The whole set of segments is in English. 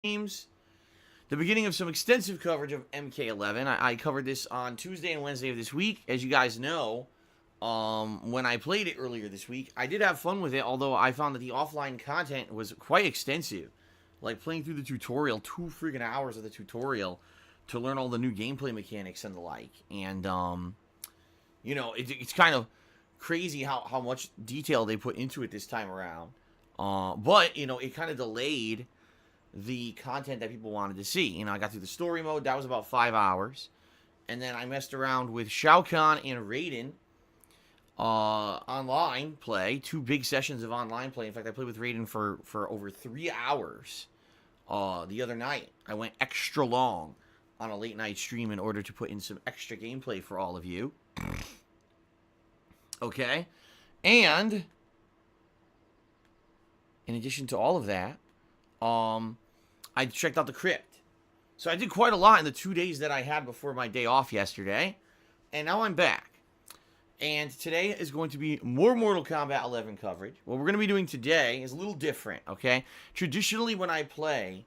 streams, the beginning of some extensive coverage of MK11. I covered this on Tuesday and Wednesday of this week. As you guys know, when I played it earlier this week, I did have fun with it, although I found that the offline content was quite extensive. Like playing through the tutorial, 2 freaking hours of the tutorial to learn all the new gameplay mechanics and the like. And, you know, it's kind of crazy how much detail they put into it this time around. But, you know, it kind of delayed the content that people wanted to see. You know, I got through the story mode. That was about 5 hours. And then I messed around with Shao Kahn and Raiden online play. 2 big sessions of online play. In fact, I played with Raiden for over 3 hours the other night. I went extra long on a late night stream in order to put in some extra gameplay for all of you. Okay? And in addition to all of that, I checked out the crypt. So I did quite a lot in the 2 days that I had before my day off yesterday. And now I'm back. And today is going to be more Mortal Kombat 11 coverage. What we're going to be doing today is a little different, okay? Traditionally, when I play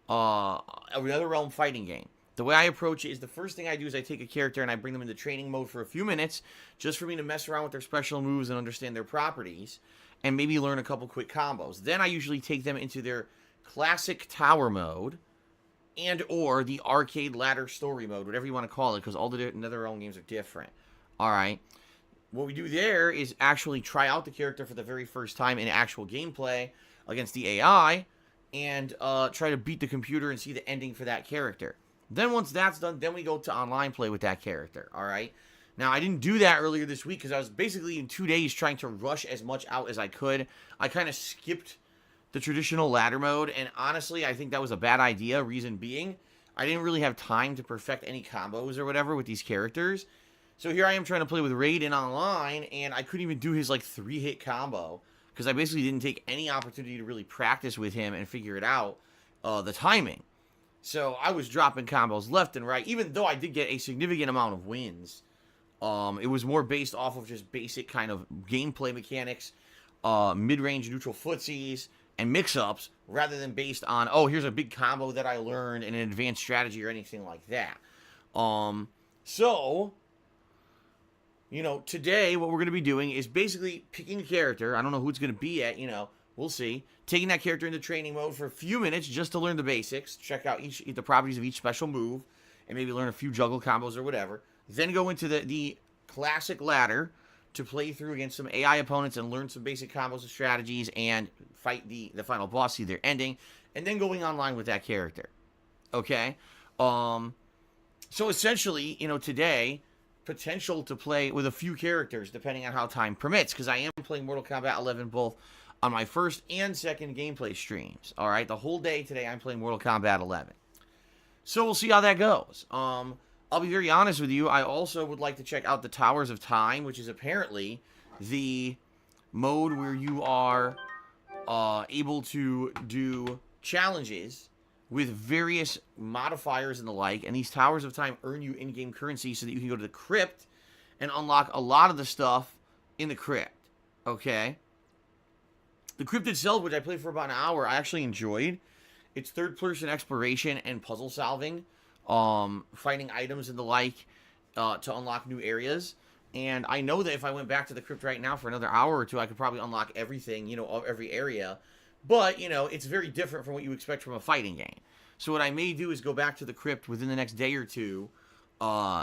a NetherRealm fighting game, the way I approach it is the first thing I do is I take a character and I bring them into training mode for a few minutes just for me to mess around with their special moves and understand their properties and maybe learn a couple quick combos. Then I usually take them into their classic tower mode and or the arcade ladder story mode, whatever you want to call it, because all the NetherRealm games are different. All right. What we do there is actually try out the character for the very first time in actual gameplay against the AI and try to beat the computer and see the ending for that character. Then once that's done, then we go to online play with that character, all right? Now, I didn't do that earlier this week because I was basically in 2 days trying to rush as much out as I could. I kind of skipped the traditional ladder mode, and honestly, I think that was a bad idea, reason being, I didn't really have time to perfect any combos or whatever with these characters. So here I am trying to play with Raiden online, and I couldn't even do his, like, 3-hit combo because I basically didn't take any opportunity to really practice with him and figure it out, the timing. So I was dropping combos left and right, even though I did get a significant amount of wins. It was more based off of just basic kind of gameplay mechanics, mid-range neutral footsies, and mix-ups, rather than based on, oh, here's a big combo that I learned and an advanced strategy or anything like that. So, you know, today what we're going to be doing is basically picking a character. I don't know who it's going to be yet, you know. We'll see. Taking that character into training mode for a few minutes just to learn the basics. Check out the properties of each special move. And maybe learn a few juggle combos or whatever. Then go into the classic ladder to play through against some AI opponents and learn some basic combos and strategies. And fight the final boss, see their ending. And then going online with that character. Okay? So essentially, you know, today, potential to play with a few characters depending on how time permits. Because I am playing Mortal Kombat 11 both on my first and second gameplay streams. All right, the whole day today I'm playing Mortal Kombat 11. So we'll see how that goes. I'll be very honest with you. I also would like to check out the Towers of Time, which is apparently the mode where you are able to do challenges with various modifiers and the like. And these Towers of Time earn you in-game currency so that you can go to the crypt and unlock a lot of the stuff in the crypt. Okay? The crypt itself, which I played for about an hour, I actually enjoyed. It's third-person exploration and puzzle solving, fighting items and the like to unlock new areas. And I know that if I went back to the crypt right now for another hour or two, I could probably unlock everything, you know, of every area. But, you know, it's very different from what you expect from a fighting game. So what I may do is go back to the crypt within the next day or two,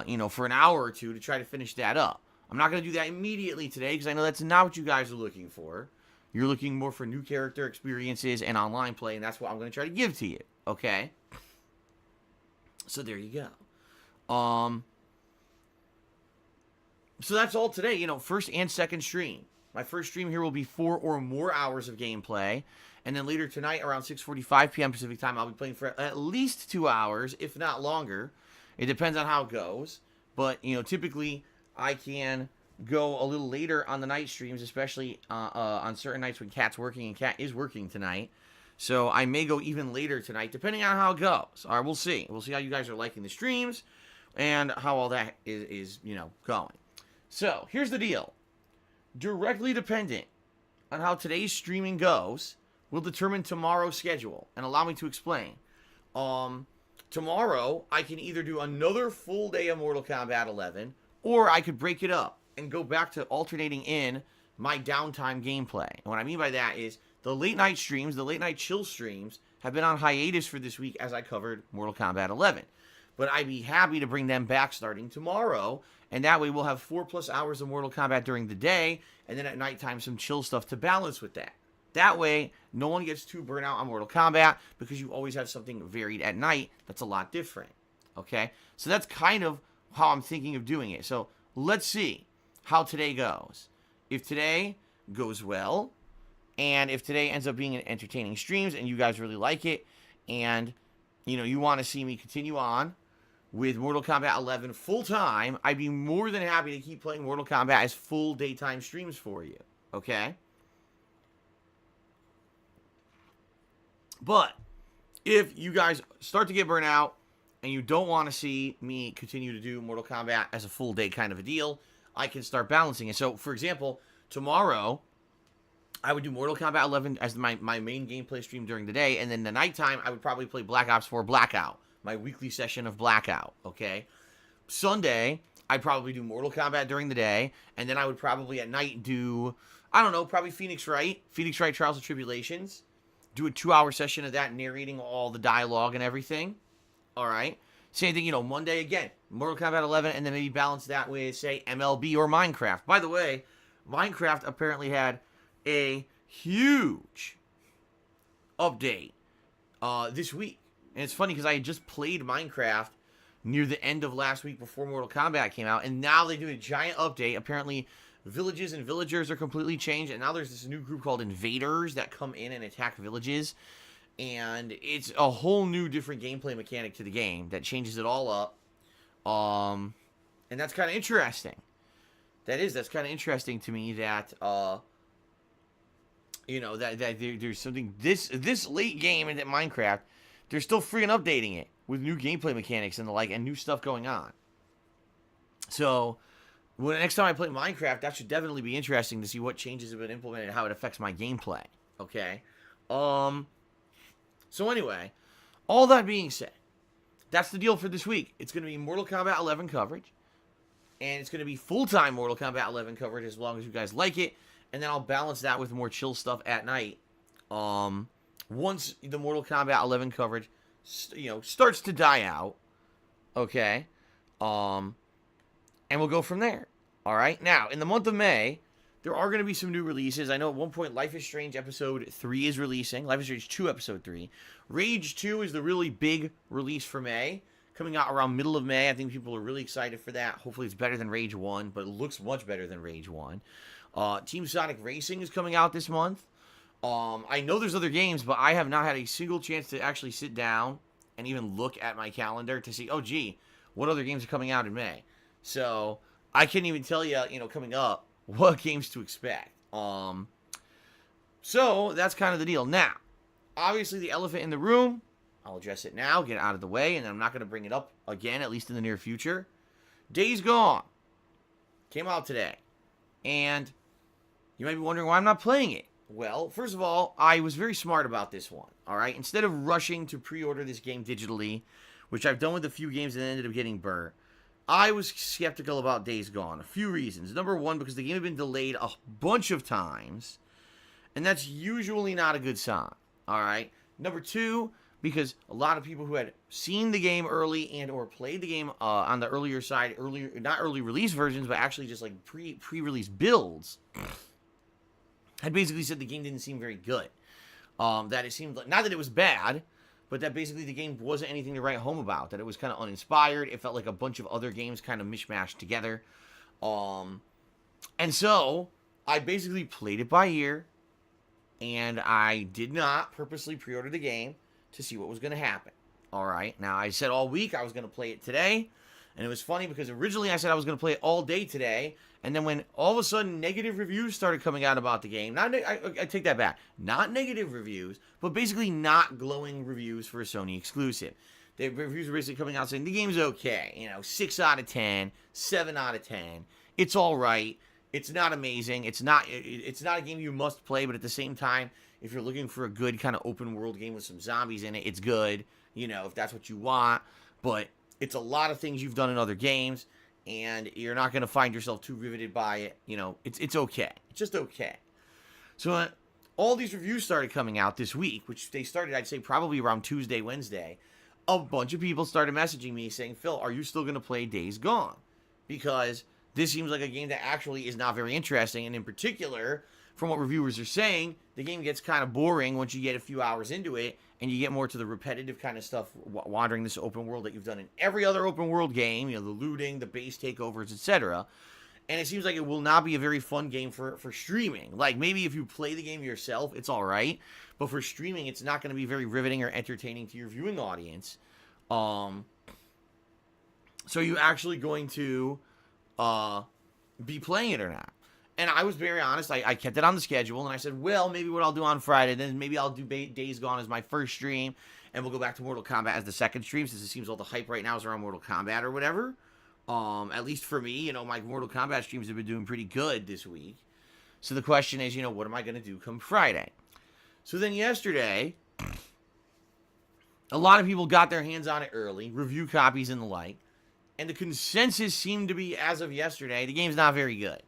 you know, for an hour or two to try to finish that up. I'm not going to do that immediately today because I know that's not what you guys are looking for. You're looking more for new character experiences and online play, and that's what I'm going to try to give to you, okay? So there you go. So that's all today, you know, first and second stream. My first stream here will be 4 or more hours of gameplay, and then later tonight around 6:45 p.m. Pacific time, I'll be playing for at least 2 hours, if not longer. It depends on how it goes, but, you know, typically I can go a little later on the night streams, especially on certain nights when Cat's working, and Cat is working tonight. So I may go even later tonight, depending on how it goes. All right, we'll see. We'll see how you guys are liking the streams and how all that is you know, going. So here's the deal. Directly dependent on how today's streaming goes will determine tomorrow's schedule. And allow me to explain. Tomorrow, I can either do another full day of Mortal Kombat 11, or I could break it up and go back to alternating in my downtime gameplay. And what I mean by that is the late night streams, the late night chill streams, have been on hiatus for this week as I covered Mortal Kombat 11. But I'd be happy to bring them back starting tomorrow, and that way we'll have 4+ hours of Mortal Kombat during the day, and then at nighttime some chill stuff to balance with that. That way, no one gets too burnt out on Mortal Kombat, because you always have something varied at night that's a lot different. Okay? So that's kind of how I'm thinking of doing it. So let's see how today goes. If today goes well, and if today ends up being an entertaining streams, and you guys really like it, and you want to see me continue on with Mortal Kombat 11 full-time, I'd be more than happy to keep playing Mortal Kombat as full daytime streams for you. Okay? But if you guys start to get burnt out and you don't want to see me continue to do Mortal Kombat as a full day kind of a deal, I can start balancing it. So, for example, tomorrow, I would do Mortal Kombat 11 as my main gameplay stream during the day, and then the nighttime, I would probably play Black Ops 4 Blackout, my weekly session of Blackout, okay? Sunday, I'd probably do Mortal Kombat during the day, and then I would probably at night do, I don't know, probably Phoenix Wright Trials and Tribulations, do a 2-hour session of that, narrating all the dialogue and everything, all right? Same thing, Monday again, Mortal Kombat 11, and then maybe balance that with, say, MLB or Minecraft. By the way, Minecraft apparently had a huge update this week. And it's funny because I had just played Minecraft near the end of last week before Mortal Kombat came out, and now they do a giant update. Apparently, villages and villagers are completely changed, and now there's this new group called invaders that come in and attack villages. And it's a whole new different gameplay mechanic to the game that changes it all up. And that's kind of interesting. That's kind of interesting to me that there's something this late game into Minecraft, they're still freaking updating it with new gameplay mechanics and the like, and new stuff going on. So when next time I play Minecraft, that should definitely be interesting to see what changes have been implemented and how it affects my gameplay. Okay. So anyway, all that being said, that's the deal for this week. It's going to be Mortal Kombat 11 coverage, and it's going to be full-time Mortal Kombat 11 coverage as long as you guys like it. And then I'll balance that with more chill stuff at night. Once the Mortal Kombat 11 coverage, starts to die out, okay. And we'll go from there. All right. Now, in the month of May, there are going to be some new releases. I know at one point Life is Strange Episode 3 is releasing. Life is Strange 2 Episode 3. Rage 2 is the really big release for May, coming out around middle of May. I think people are really excited for that. Hopefully it's better than Rage 1, but it looks much better than Rage 1. Team Sonic Racing is coming out this month. I know there's other games, but I have not had a single chance to actually sit down and even look at my calendar to see, what other games are coming out in May. So I can't even tell you, coming up, what games to expect. So that's kind of the deal. Now, obviously the elephant in the room, I'll address it now, get it out of the way, and then I'm not going to bring it up again, at least in the near future. Days Gone came out today. And you might be wondering why I'm not playing it. Well, first of all, I was very smart about this one, all right? Instead of rushing to pre-order this game digitally, which I've done with a few games and ended up getting burnt, I was skeptical about Days Gone. A few reasons. Number one, because the game had been delayed a bunch of times, and that's usually not a good sign, all right? Number two, because a lot of people who had seen the game early and or played the game on the earlier side, not early release versions, but actually just like pre-release builds, had basically said the game didn't seem very good. That it seemed like, not that it was bad, but that basically the game wasn't anything to write home about, that it was kind of uninspired. It felt like a bunch of other games kind of mishmashed together. And so I basically played it by ear, and I did not purposely pre-order the game to see what was going to happen. All right. Now, I said all week I was going to play it today, and it was funny because originally I said I was going to play it all day today, and then when all of a sudden negative reviews started coming out about the game, I take that back. Not negative reviews, but basically not glowing reviews for a Sony exclusive. The reviews were basically coming out saying the game's okay. 6 out of 10, 7 out of 10. It's all right. It's not amazing. It's not a game you must play, but at the same time, if you're looking for a good kind of open world game with some zombies in it, it's good. if that's what you want. But it's a lot of things you've done in other games, and you're not going to find yourself too riveted by it. It's okay. It's just okay. So all these reviews started coming out this week, which they started, I'd say, probably around Tuesday, Wednesday. A bunch of people started messaging me saying, Phil, are you still going to play Days Gone? Because this seems like a game that actually is not very interesting. And in particular, from what reviewers are saying, the game gets kind of boring once you get a few hours into it, and you get more to the repetitive kind of stuff, wandering this open world that you've done in every other open world game, the looting, the base takeovers, etc. And it seems like it will not be a very fun game for streaming. Like, maybe if you play the game yourself, it's all right. But for streaming, it's not going to be very riveting or entertaining to your viewing audience. So are you actually going to be playing it or not? And I was very honest. I kept it on the schedule, and I said, well, maybe what I'll do on Friday, then maybe I'll do Days Gone as my first stream, and we'll go back to Mortal Kombat as the second stream, since it seems all the hype right now is around Mortal Kombat or whatever. At least for me, my Mortal Kombat streams have been doing pretty good this week. So the question is, what am I going to do come Friday? So then yesterday, a lot of people got their hands on it early, review copies and the like, and the consensus seemed to be, as of yesterday, the game's not very good.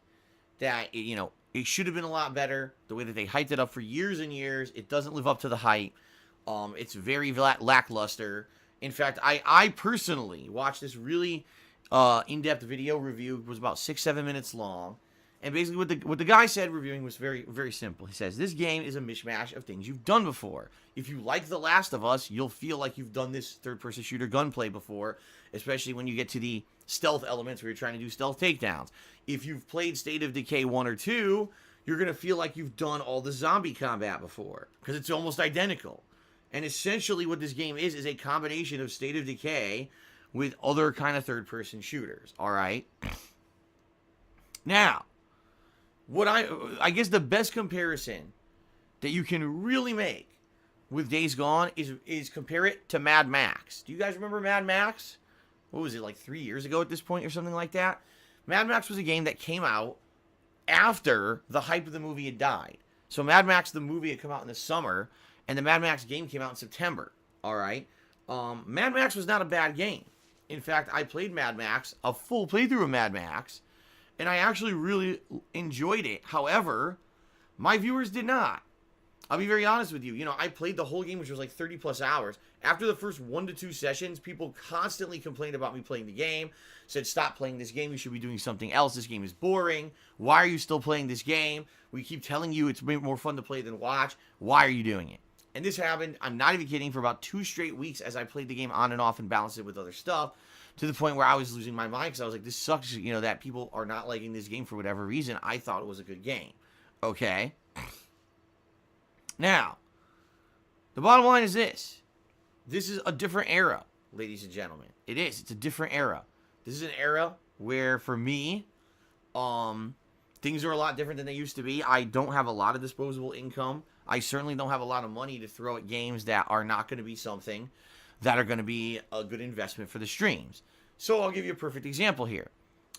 That, it should have been a lot better. The way that they hyped it up for years and years, it doesn't live up to the hype. It's very lackluster. In fact, I personally watched this really in-depth video review. It was about 6-7 minutes long. And basically what the guy said reviewing was very, very simple. He says, this game is a mishmash of things you've done before. If you like The Last of Us, you'll feel like you've done this third-person shooter gunplay before, especially when you get to the stealth elements where you're trying to do stealth takedowns. If you've played State of Decay 1 or 2, you're going to feel like you've done all the zombie combat before, because it's almost identical. And essentially what this game is a combination of State of Decay with other kind of third-person shooters, all right? Now, what I guess the best comparison that you can really make with Days Gone is compare it to Mad Max. Do you guys remember Mad Max? What was it, like 3 years ago at this point or something like that? Mad Max was a game that came out after the hype of the movie had died. So Mad Max, the movie, had come out in the summer, and the Mad Max game came out in September, all right? Mad Max was not a bad game. In fact, I played Mad Max, a full playthrough of Mad Max, and I actually really enjoyed it. However, my viewers did not. I'll be very honest with you. I played the whole game, which was like 30 plus hours. After the first 1 to 2 sessions, people constantly complained about me playing the game. Said, stop playing this game. You should be doing something else. This game is boring. Why are you still playing this game? We keep telling you it's more fun to play than watch. Why are you doing it? And this happened, I'm not even kidding, for about 2 straight weeks as I played the game on and off and balanced it with other stuff, to the point where I was losing my mind because I was like, this sucks, that people are not liking this game for whatever reason. I thought it was a good game. Okay? Now, the bottom line is this. This is a different era, ladies and gentlemen. It is. It's a different era. This is an era where, for me, things are a lot different than they used to be. I don't have a lot of disposable income. I certainly don't have a lot of money to throw at games that are not going to be something that are going to be a good investment for the streams. So I'll give you a perfect example here.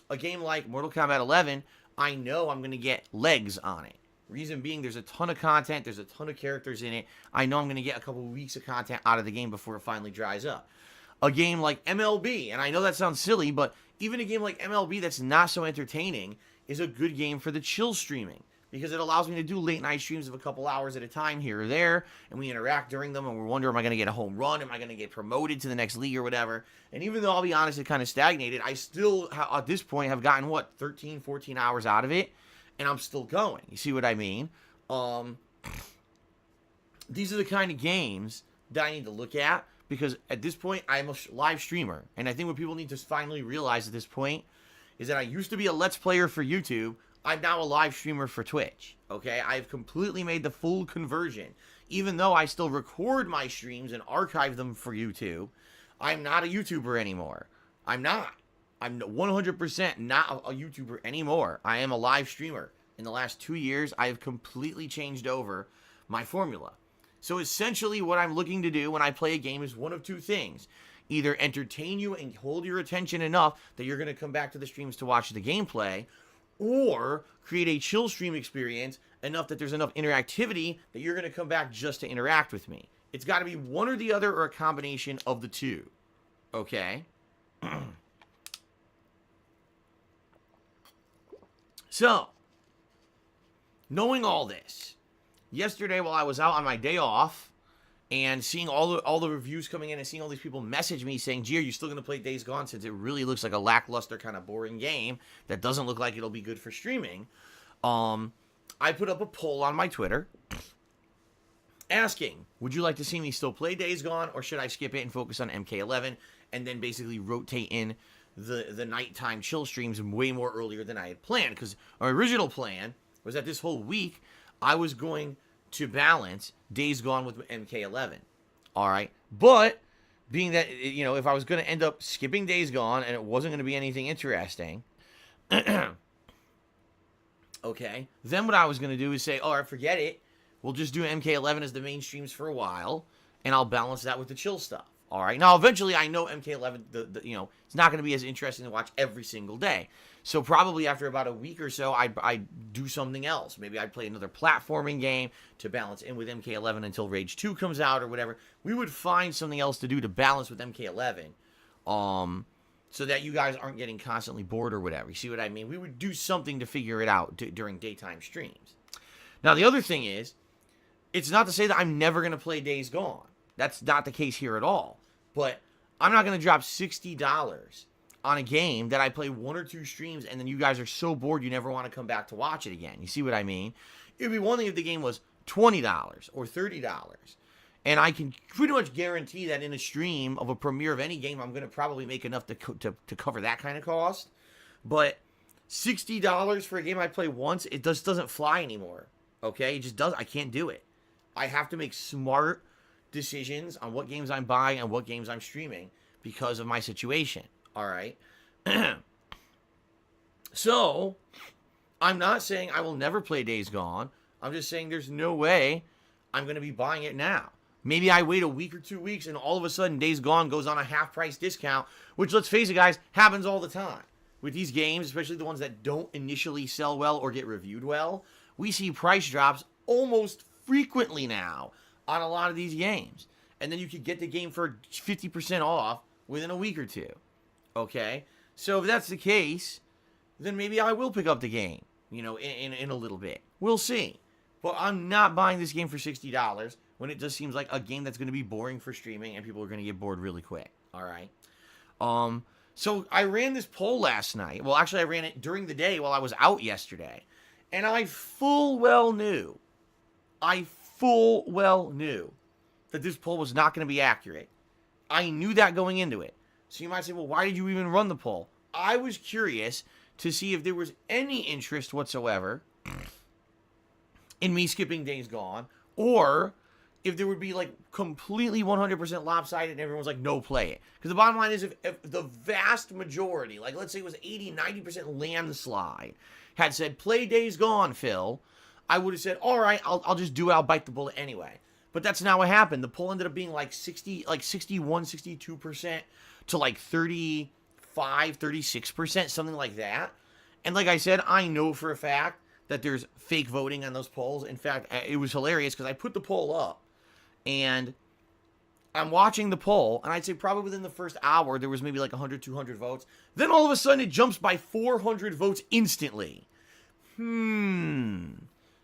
A game like Mortal Kombat 11, I know I'm going to get legs on it. Reason being, there's a ton of content, there's a ton of characters in it. I know I'm going to get a couple of weeks of content out of the game before it finally dries up. A game like MLB, and I know that sounds silly, but even a game like MLB that's not so entertaining is a good game for the chill streaming, because it allows me to do late night streams of a couple hours at a time here or there, and we interact during them, and we wonder, am I going to get a home run? Am I going to get promoted to the next league or whatever? And even though, I'll be honest, it kind of stagnated, I still, at this point, have gotten, 13, 14 hours out of it, and I'm still going. You see what I mean? These are the kind of games that I need to look at, because at this point, I'm a live streamer, and I think what people need to finally realize at this point is that I used to be a Let's Player for YouTube. I'm now a live streamer for Twitch, okay? I've completely made the full conversion. Even though I still record my streams and archive them for YouTube, I'm not a YouTuber anymore. I'm not. I'm 100% not a YouTuber anymore. I am a live streamer. In the last 2 years, I have completely changed over my formula. So essentially what I'm looking to do when I play a game is one of two things. Either entertain you and hold your attention enough that you're going to come back to the streams to watch the gameplay, or create a chill stream experience enough that there's enough interactivity that you're going to come back just to interact with me. It's got to be one or the other or a combination of the two. Okay? So, knowing all this, yesterday while I was out on my day off and seeing all the reviews coming in and seeing all these people message me saying, "Gee, are you still going to play Days Gone since it really looks like a lackluster kind of boring game that doesn't look like it'll be good for streaming?" I put up a poll on my Twitter asking, would you like to see me still play Days Gone, or should I skip it and focus on MK11 and then basically rotate in the nighttime chill streams way more earlier than I had planned? Because our original plan was that this whole week I was going to balance Days Gone with MK11. All right, but being that, you know, if I was going to end up skipping Days Gone and it wasn't going to be anything interesting, okay, then what I was going to do is say, all right, forget it. We'll just do MK11 as the main streams for a while, and I'll balance that with the chill stuff. All right. Now, eventually, I know MK11, you know, it's not going to be as interesting to watch every single day. So probably after about a week or so, I do something else. Maybe I'd play another platforming game to balance in with MK11 until Rage 2 comes out or whatever. We would find something else to do to balance with MK11, so that you guys aren't getting constantly bored or whatever. You see what I mean? We would do something to figure it out during daytime streams. Now, the other thing is, it's not to say that I'm never going to play Days Gone. That's not the case here at all. But I'm not going to drop $60 on a game that I play one or two streams and then you guys are so bored you never want to come back to watch it again. You see what I mean? It would be one thing if the game was $20 or $30. And I can pretty much guarantee that in a stream of a premiere of any game, I'm going to probably make enough to cover that kind of cost. But $60 for a game I play once, it just doesn't fly anymore. Okay? It just does. I can't do it. I have to make smart decisions on what games I'm buying and what games I'm streaming because of my situation. All right? So, I'm not saying I will never play Days Gone. I'm just saying there's no way I'm going to be buying it now. Maybe I wait a week or 2 weeks and all of a sudden Days Gone goes on a half-price discount, which, let's face it, guys, happens all the time. With these games, especially the ones that don't initially sell well or get reviewed well, we see price drops almost frequently now on a lot of these games. And then you could get the game for 50% off within a week or two. Okay? So if that's the case, then maybe I will pick up the game, you know, in a little bit. We'll see. But I'm not buying this game for $60 when it just seems like a game that's going to be boring for streaming and people are going to get bored really quick. All right? So I ran this poll last night. Well, actually, I ran it during the day while I was out yesterday. And I full well knew that this poll was not going to be accurate. I knew that going into it. So you might say, well, why did you even run the poll? I was curious to see if there was any interest whatsoever in me skipping Days Gone, or if there would be like completely 100% lopsided and everyone's like, no, play it. Because the bottom line is, if the vast majority, like let's say it was 80-90% landslide, had said, play Days Gone, Phil, I would have said, all right, I'll just do it. I'll bite the bullet anyway. But that's not what happened. The poll ended up being like 61, 62% to like 35, 36%, something like that. And like I said, I know for a fact that there's fake voting on those polls. In fact, it was hilarious because I put the poll up and I'm watching the poll, and I'd say probably within the first hour, there was maybe like 100, 200 votes. Then all of a sudden, it jumps by 400 votes instantly.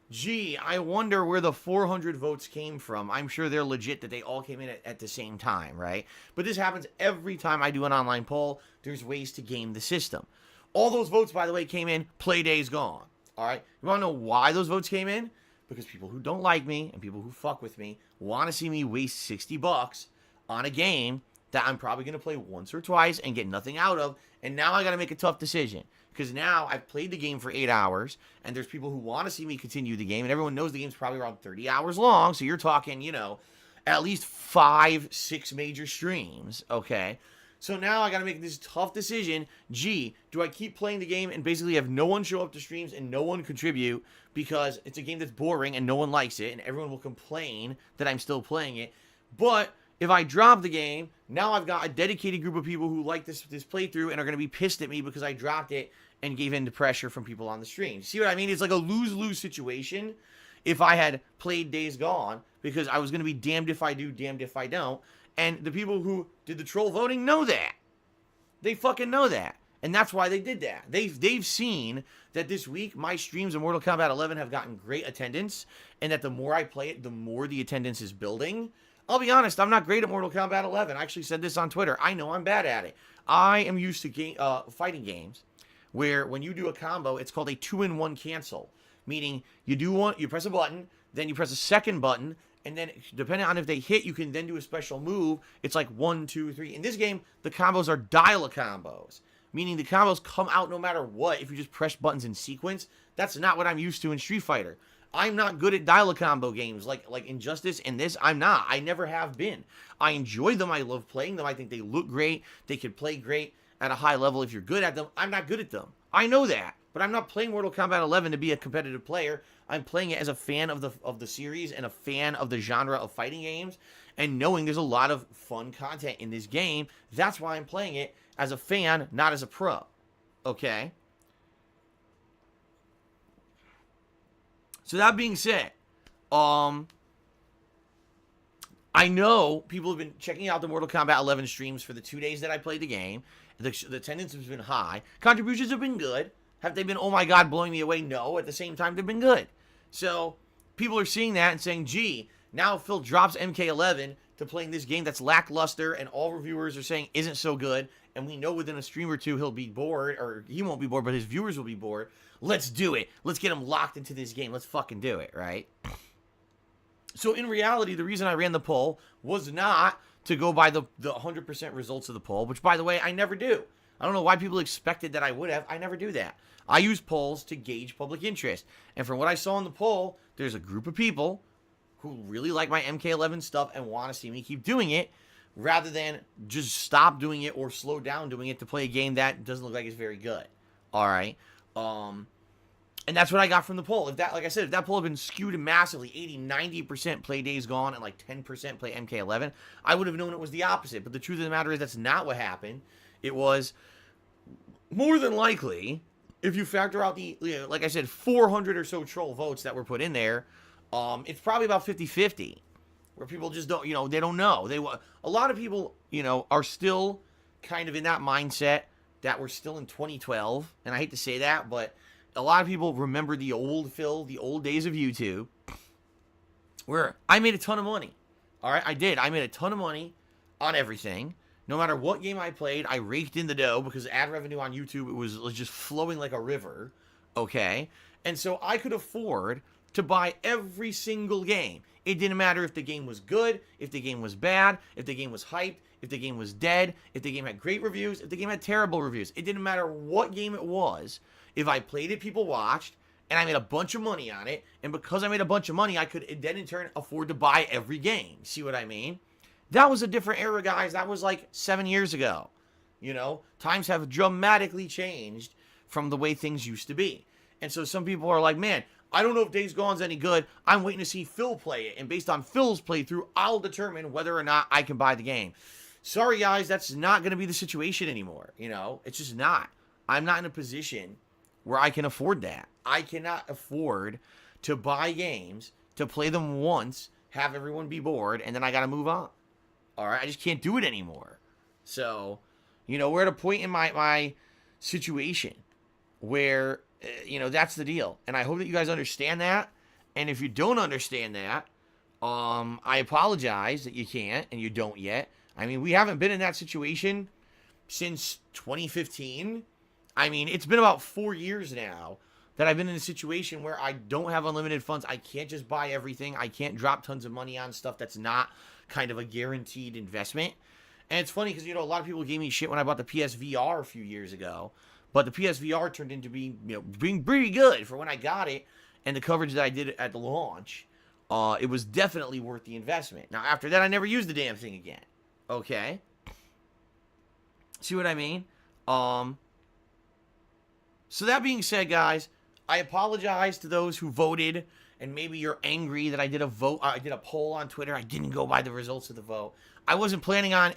Gee, I wonder where the 400 votes came from. I'm sure they're legit that they all came in at the same time, right? But this happens every time I do an online poll. There's ways to game the system. All those votes, by the way, came in, play Days Gone. All right? You want to know why those votes came in? Because people who don't like me and people who fuck with me want to see me waste $60 on a game that I'm probably going to play once or twice and get nothing out of. And now I got to make a tough decision. Because now I've played the game for 8 hours, and there's people who want to see me continue the game, and everyone knows the game's probably around 30 hours long, so you're talking, you know, at least 5, 6 major streams, okay? So now I got to make this tough decision. Gee, do I keep playing the game and basically have no one show up to streams and no one contribute because it's a game that's boring and no one likes it, and everyone will complain that I'm still playing it? But if I drop the game, now I've got a dedicated group of people who like this playthrough and are going to be pissed at me because I dropped it and gave in to pressure from people on the stream. See what I mean? It's like a lose-lose situation if I had played Days Gone, because I was going to be damned if I do, damned if I don't. And the people who did the troll voting know that. They fucking know that. And that's why they did that. They've seen that this week my streams of Mortal Kombat 11 have gotten great attendance, and that the more I play it, the more the attendance is building. I'll be honest, I'm not great at Mortal Kombat 11. I actually said this on Twitter. I know I'm bad at it. I am used to fighting games where when you do a combo, it's called a 2-in-1 cancel. Meaning you do one, you press a button, then you press a second button, and then depending on if they hit, you can then do a special move. It's like 1, 2, 3. In this game, the combos are dial-a-combos. Meaning the combos come out no matter what if you just press buttons in sequence. That's not what I'm used to in Street Fighter. I'm not good at dial-a-combo games like Injustice and this. I'm not. I never have been. I enjoy them. I love playing them. I think they look great. They can play great at a high level if you're good at them. I'm not good at them. I know that. But I'm not playing Mortal Kombat 11 to be a competitive player. I'm playing it as a fan of the series and a fan of the genre of fighting games, and knowing there's a lot of fun content in this game. That's why I'm playing it as a fan, not as a pro. Okay? So that being said, I know people have been checking out the Mortal Kombat 11 streams for the 2 days that I played the game. The attendance has been high. Contributions have been good. Have they been, oh my god, blowing me away? No. At the same time, they've been good. So, people are seeing that and saying, gee, now Phil drops MK11 to playing this game that's lackluster and all reviewers are saying isn't so good, and we know within a stream or two he'll be bored, or he won't be bored, but his viewers will be bored. Let's do it. Let's get him locked into this game. Let's fucking do it, right? So, in reality, the reason I ran the poll was not to go by the 100% results of the poll, which, by the way, I never do. I don't know why people expected that I would have. I never do that. I use polls to gauge public interest. And from what I saw in the poll, there's a group of people who really like my MK11 stuff and want to see me keep doing it, rather than just stop doing it or slow down doing it to play a game that doesn't look like it's very good. All right? And that's what I got from the poll. If that, like I said, if that poll had been skewed massively, 80-90% play Days Gone and like 10% play MK11, I would have known it was the opposite. But the truth of the matter is that's not what happened. It was more than likely, if you factor out the, like I said, 400 or so troll votes that were put in there, it's probably about 50-50, where people just don't, they don't know. A lot of people, are still kind of in that mindset that we're still in 2012, and I hate to say that, but a lot of people remember the old Phil, the old days of YouTube, where I made a ton of money. All right, I did. I made a ton of money on everything. No matter what game I played, I raked in the dough because ad revenue on YouTube, it was just flowing like a river, okay? And so I could afford to buy every single game. It didn't matter if the game was good, if the game was bad, if the game was hyped, if the game was dead, if the game had great reviews, if the game had terrible reviews. It didn't matter what game it was. If I played it, people watched, and I made a bunch of money on it, and because I made a bunch of money, I could then in turn afford to buy every game. See what I mean? That was a different era, guys. That was like 7 years ago. Times have dramatically changed from the way things used to be. And so some people are like, man, I don't know if Days Gone's any good. I'm waiting to see Phil play it. And based on Phil's playthrough, I'll determine whether or not I can buy the game. Sorry, guys, that's not going to be the situation anymore. It's just not. I'm not in a position where I can afford that. I cannot afford to buy games, to play them once, have everyone be bored, and then I got to move on. All right, I just can't do it anymore. So, we're at a point in my situation where, that's the deal. And I hope that you guys understand that. And if you don't understand that, I apologize that you can't and you don't yet. I mean, we haven't been in that situation since 2015. I mean, it's been about 4 years now that I've been in a situation where I don't have unlimited funds. I can't just buy everything. I can't drop tons of money on stuff that's not kind of a guaranteed investment. And it's funny because, a lot of people gave me shit when I bought the PSVR a few years ago. But the PSVR turned into being pretty good for when I got it. And the coverage that I did at the launch, it was definitely worth the investment. Now, after that, I never used the damn thing again. Okay? See what I mean? So that being said, guys, I apologize to those who voted, and maybe you're angry that I did a poll on Twitter. I didn't go by the results of the vote. I wasn't planning on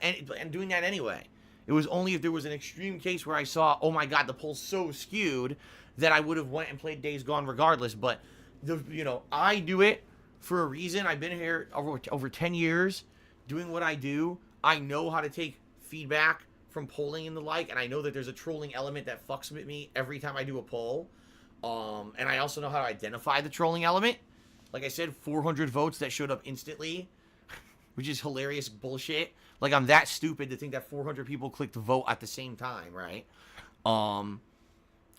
doing that anyway. It was only if there was an extreme case where I saw, oh my god, the poll's so skewed, that I would have went and played Days Gone regardless. But I do it for a reason. I've been here over 10 years doing what I do. I know how to take feedback from polling and the like, and I know that there's a trolling element that fucks with me every time I do a poll. And I also know how to identify the trolling element. Like I said, 400 votes that showed up instantly, which is hilarious bullshit. Like, I'm that stupid to think that 400 people clicked vote at the same time, right?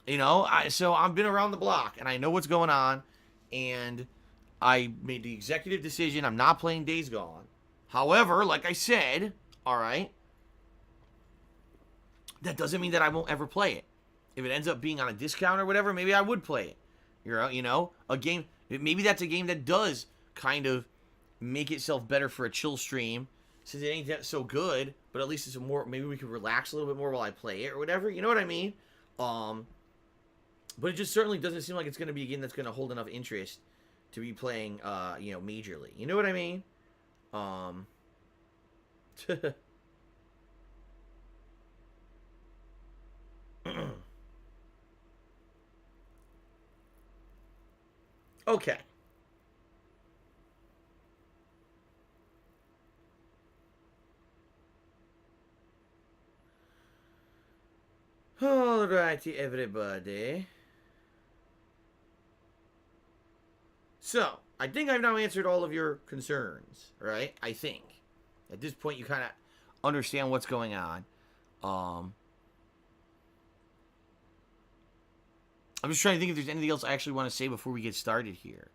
You know, so I've been around the block, and I know what's going on, and I made the executive decision. I'm not playing Days Gone. However, like I said, all right, that doesn't mean that I won't ever play it. If it ends up being on a discount or whatever, maybe I would play it. You know, a game, maybe that's a game that does kind of make itself better for a chill stream, since it ain't that so good, but at least it's a more, maybe we could relax a little bit more while I play it or whatever. You know what I mean? But it just certainly doesn't seem like it's going to be a game that's going to hold enough interest to be playing, you know, majorly. You know what I mean? Okay. Alrighty, everybody. So, I think I've now answered all of your concerns, right? I think. At this point, you kind of understand what's going on. I'm just trying to think if there's anything else I actually want to say before we get started here.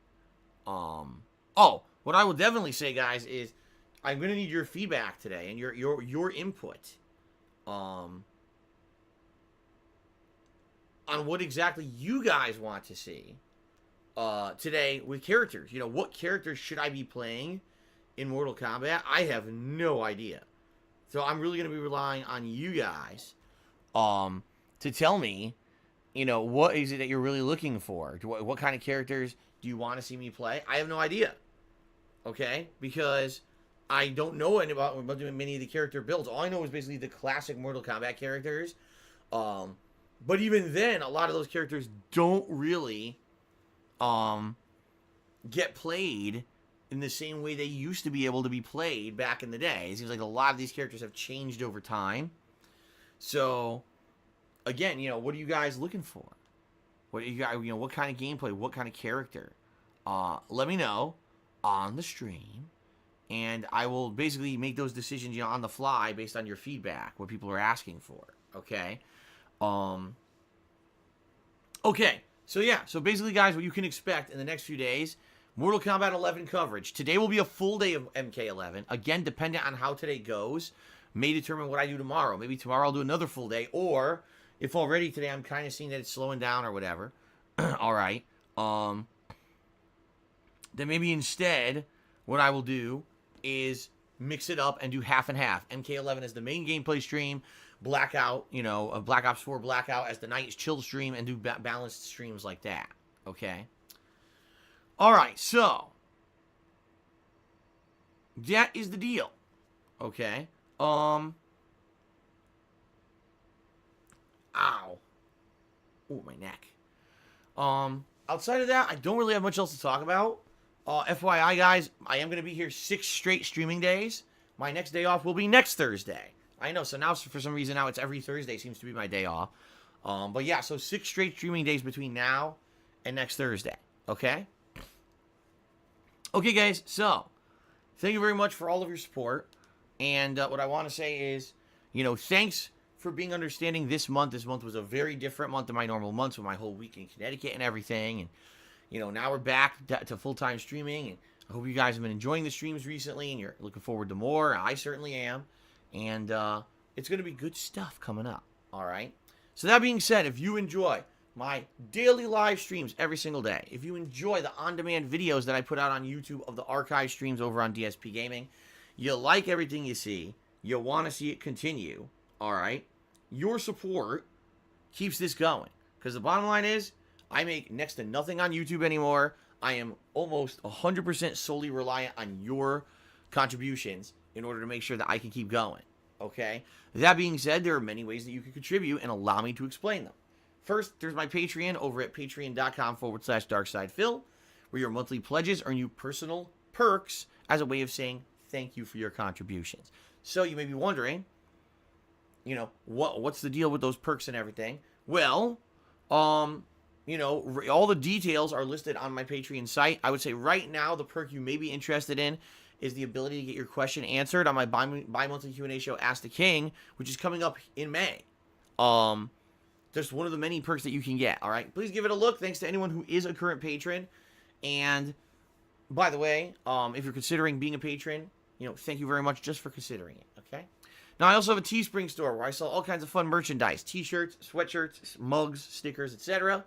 Oh, what I will definitely say, guys, is I'm going to need your feedback today and your input. On what exactly you guys want to see today with characters. You know, what characters should I be playing in Mortal Kombat? I have no idea. So I'm really going to be relying on you guys to tell me, you know, what is it that you're really looking for? What kind of characters do you want to see me play? I have no idea. Okay? Because I don't know about many of the character builds. All I know is basically the classic Mortal Kombat characters. But even then, a lot of those characters don't really get played in the same way they used to be able to be played back in the day. It seems like a lot of these characters have changed over time. So, again, you know, what are you guys looking for? What are you guys, you know, what kind of gameplay, what kind of character? Let me know on the stream, and I will basically make those decisions, you know, on the fly based on your feedback, what people are asking for. Okay. Okay, so yeah, so basically, guys, what you can expect in the next few days, Mortal Kombat 11 coverage. Today will be a full day of MK11. Again, dependent on how today goes, may determine what I do tomorrow. Maybe tomorrow I'll do another full day, or if already today I'm kind of seeing that it's slowing down or whatever, all right, then maybe instead what I will do is mix it up and do half and half. MK11 is the main gameplay stream, Blackout, you know, Black Ops 4 Blackout as the night's chill stream, and do balanced streams like that. Okay? Alright, so that is the deal. Okay? Ow. Ooh, my neck. Outside of that, I don't really have much else to talk about. FYI, guys, I am going to be here 6 straight streaming days. My next day off will be next Thursday. I know, so now for some reason now it's every Thursday seems to be my day off. But yeah, so 6 straight streaming days between now and next Thursday. Okay? Okay, guys, so thank you very much for all of your support. And what I want to say is, you know, thanks for being understanding this month. This month was a very different month than my normal months with my whole week in Connecticut and everything. And, you know, now we're back to full-time streaming. And I hope you guys have been enjoying the streams recently and you're looking forward to more. I certainly am. And it's going to be good stuff coming up, all right? So that being said, if you enjoy my daily live streams every single day, if you enjoy the on-demand videos that I put out on YouTube of the archive streams over on DSPGaming, you like everything you see, you want to see it continue, all right? Your support keeps this going. Because the bottom line is, I make next to nothing on YouTube anymore. I am almost 100% solely reliant on your contributions in order to make sure that I can keep going, okay? That being said, there are many ways that you can contribute, and allow me to explain them. First, there's my Patreon over at patreon.com/darksidephil, where your monthly pledges earn you personal perks as a way of saying thank you for your contributions. So you may be wondering, you know, what's the deal with those perks and everything? Well, you know, all the details are listed on my Patreon site. I would say right now the perk you may be interested in is the ability to get your question answered on my bi-monthly Q&A show, Ask the King, which is coming up in May. Just one of the many perks that you can get, all right? Please give it a look. Thanks to anyone who is a current patron. And by the way, if you're considering being a patron, you know, thank you very much just for considering it, okay? Now, I also have a Teespring store where I sell all kinds of fun merchandise. T-shirts, sweatshirts, mugs, stickers, etc.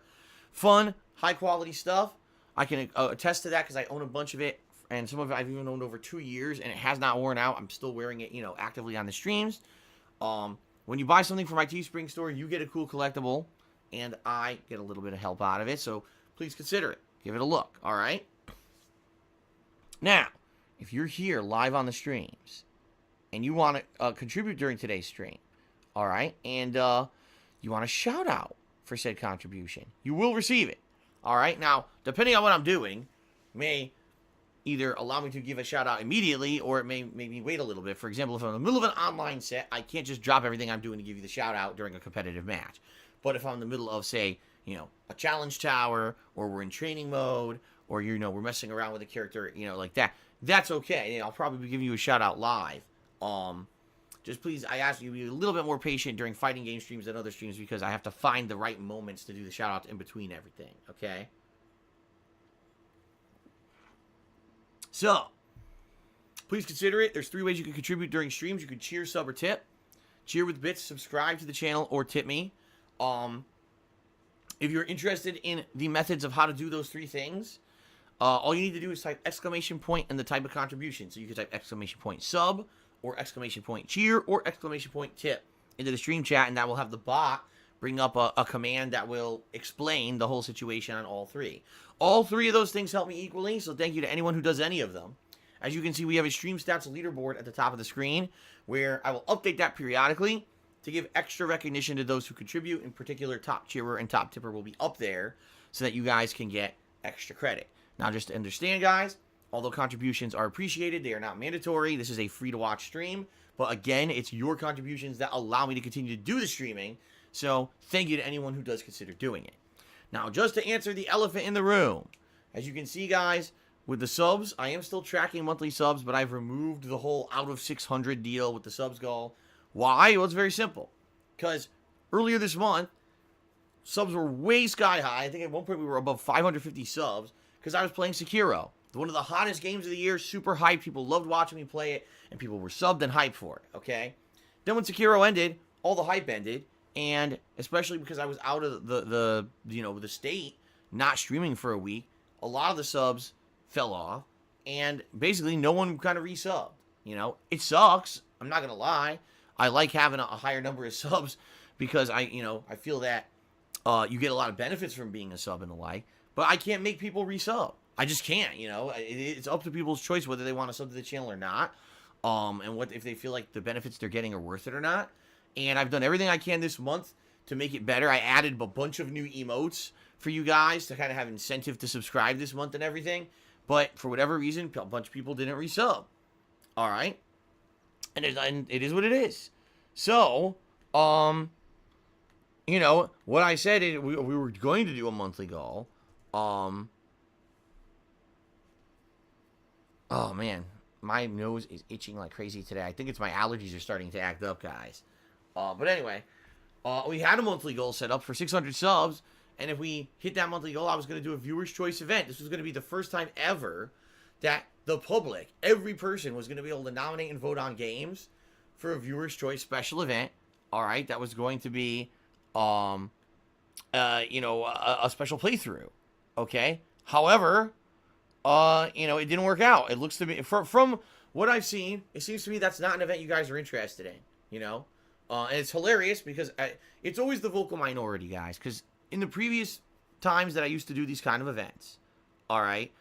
Fun, high-quality stuff. I can attest to that because I own a bunch of it. And some of it I've even owned over 2 years, and it has not worn out. I'm still wearing it, you know, actively on the streams. When you buy something from my Teespring store, you get a cool collectible, and I get a little bit of help out of it. So please consider it. Give it a look, all right? Now, if you're here live on the streams, and you want to contribute during today's stream, all right, and you want a shout-out for said contribution, you will receive it, all right? Now, depending on what I'm doing, may either allow me to give a shout-out immediately, or it may make me wait a little bit. For example, if I'm in the middle of an online set, I can't just drop everything I'm doing to give you the shout-out during a competitive match. But if I'm in the middle of, say, you know, a challenge tower, or we're in training mode, or, you know, we're messing around with a character, you know, like that, that's okay. You know, I'll probably be giving you a shout-out live. Just please, I ask you to be a little bit more patient during fighting game streams than other streams, because I have to find the right moments to do the shout-outs in between everything, okay? So, please consider it. There's 3 ways you can contribute during streams. You can cheer, sub, or tip. Cheer with bits, subscribe to the channel, or tip me. If you're interested in the methods of how to do those 3 things, all you need to do is type exclamation point and the type of contribution. So you can type exclamation point sub, or exclamation point cheer, or exclamation point tip into the stream chat, and that will have the bot bring up a command that will explain the whole situation on all 3. All 3 of those things help me equally, so thank you to anyone who does any of them. As you can see, we have a stream stats leaderboard at the top of the screen, where I will update that periodically to give extra recognition to those who contribute. In particular, top cheerer and top tipper will be up there so that you guys can get extra credit. Now, just to understand, guys, although contributions are appreciated, they are not mandatory. This is a free-to-watch stream, but again, it's your contributions that allow me to continue to do the streaming, so thank you to anyone who does consider doing it. Now, just to answer the elephant in the room, as you can see, guys, with the subs, I am still tracking monthly subs, but I've removed the whole out of 600 deal with the subs goal. Why? Well, it's very simple. Because earlier this month, subs were way sky high. I think at one point we were above 550 subs because I was playing Sekiro. One of the hottest games of the year, super hyped. People loved watching me play it, and people were subbed and hyped for it, okay? Then when Sekiro ended, all the hype ended, and especially because I was out of the state, not streaming for a week, a lot of the subs fell off, and basically no one kind of resubbed. You know, it sucks. I'm not gonna lie. I like having a higher number of subs because I feel that you get a lot of benefits from being a sub and the like. But I can't make people resub. I just can't. You know, it's up to people's choice whether they want to sub to the channel or not, and what if they feel like the benefits they're getting are worth it or not. And I've done everything I can this month to make it better. I added a bunch of new emotes for you guys to kind of have incentive to subscribe this month and everything. But for whatever reason, a bunch of people didn't resub. All right. And it is what it is. So, you know, what I said is we were going to do a monthly goal. Oh, man. My nose is itching like crazy today. I think it's my allergies are starting to act up, guys. But anyway, we had a monthly goal set up for 600 subs. And if we hit that monthly goal, I was going to do a viewer's choice event. This was going to be the first time ever that the public, every person, was going to be able to nominate and vote on games for a viewer's choice special event. All right, that was going to be, a special playthrough. Okay. However, it didn't work out. It looks to me, from what I've seen, it seems to me that's not an event you guys are interested in. You know, and it's hilarious because it's always the vocal minority, guys. Because in the previous times that I used to do these kind of events, all right,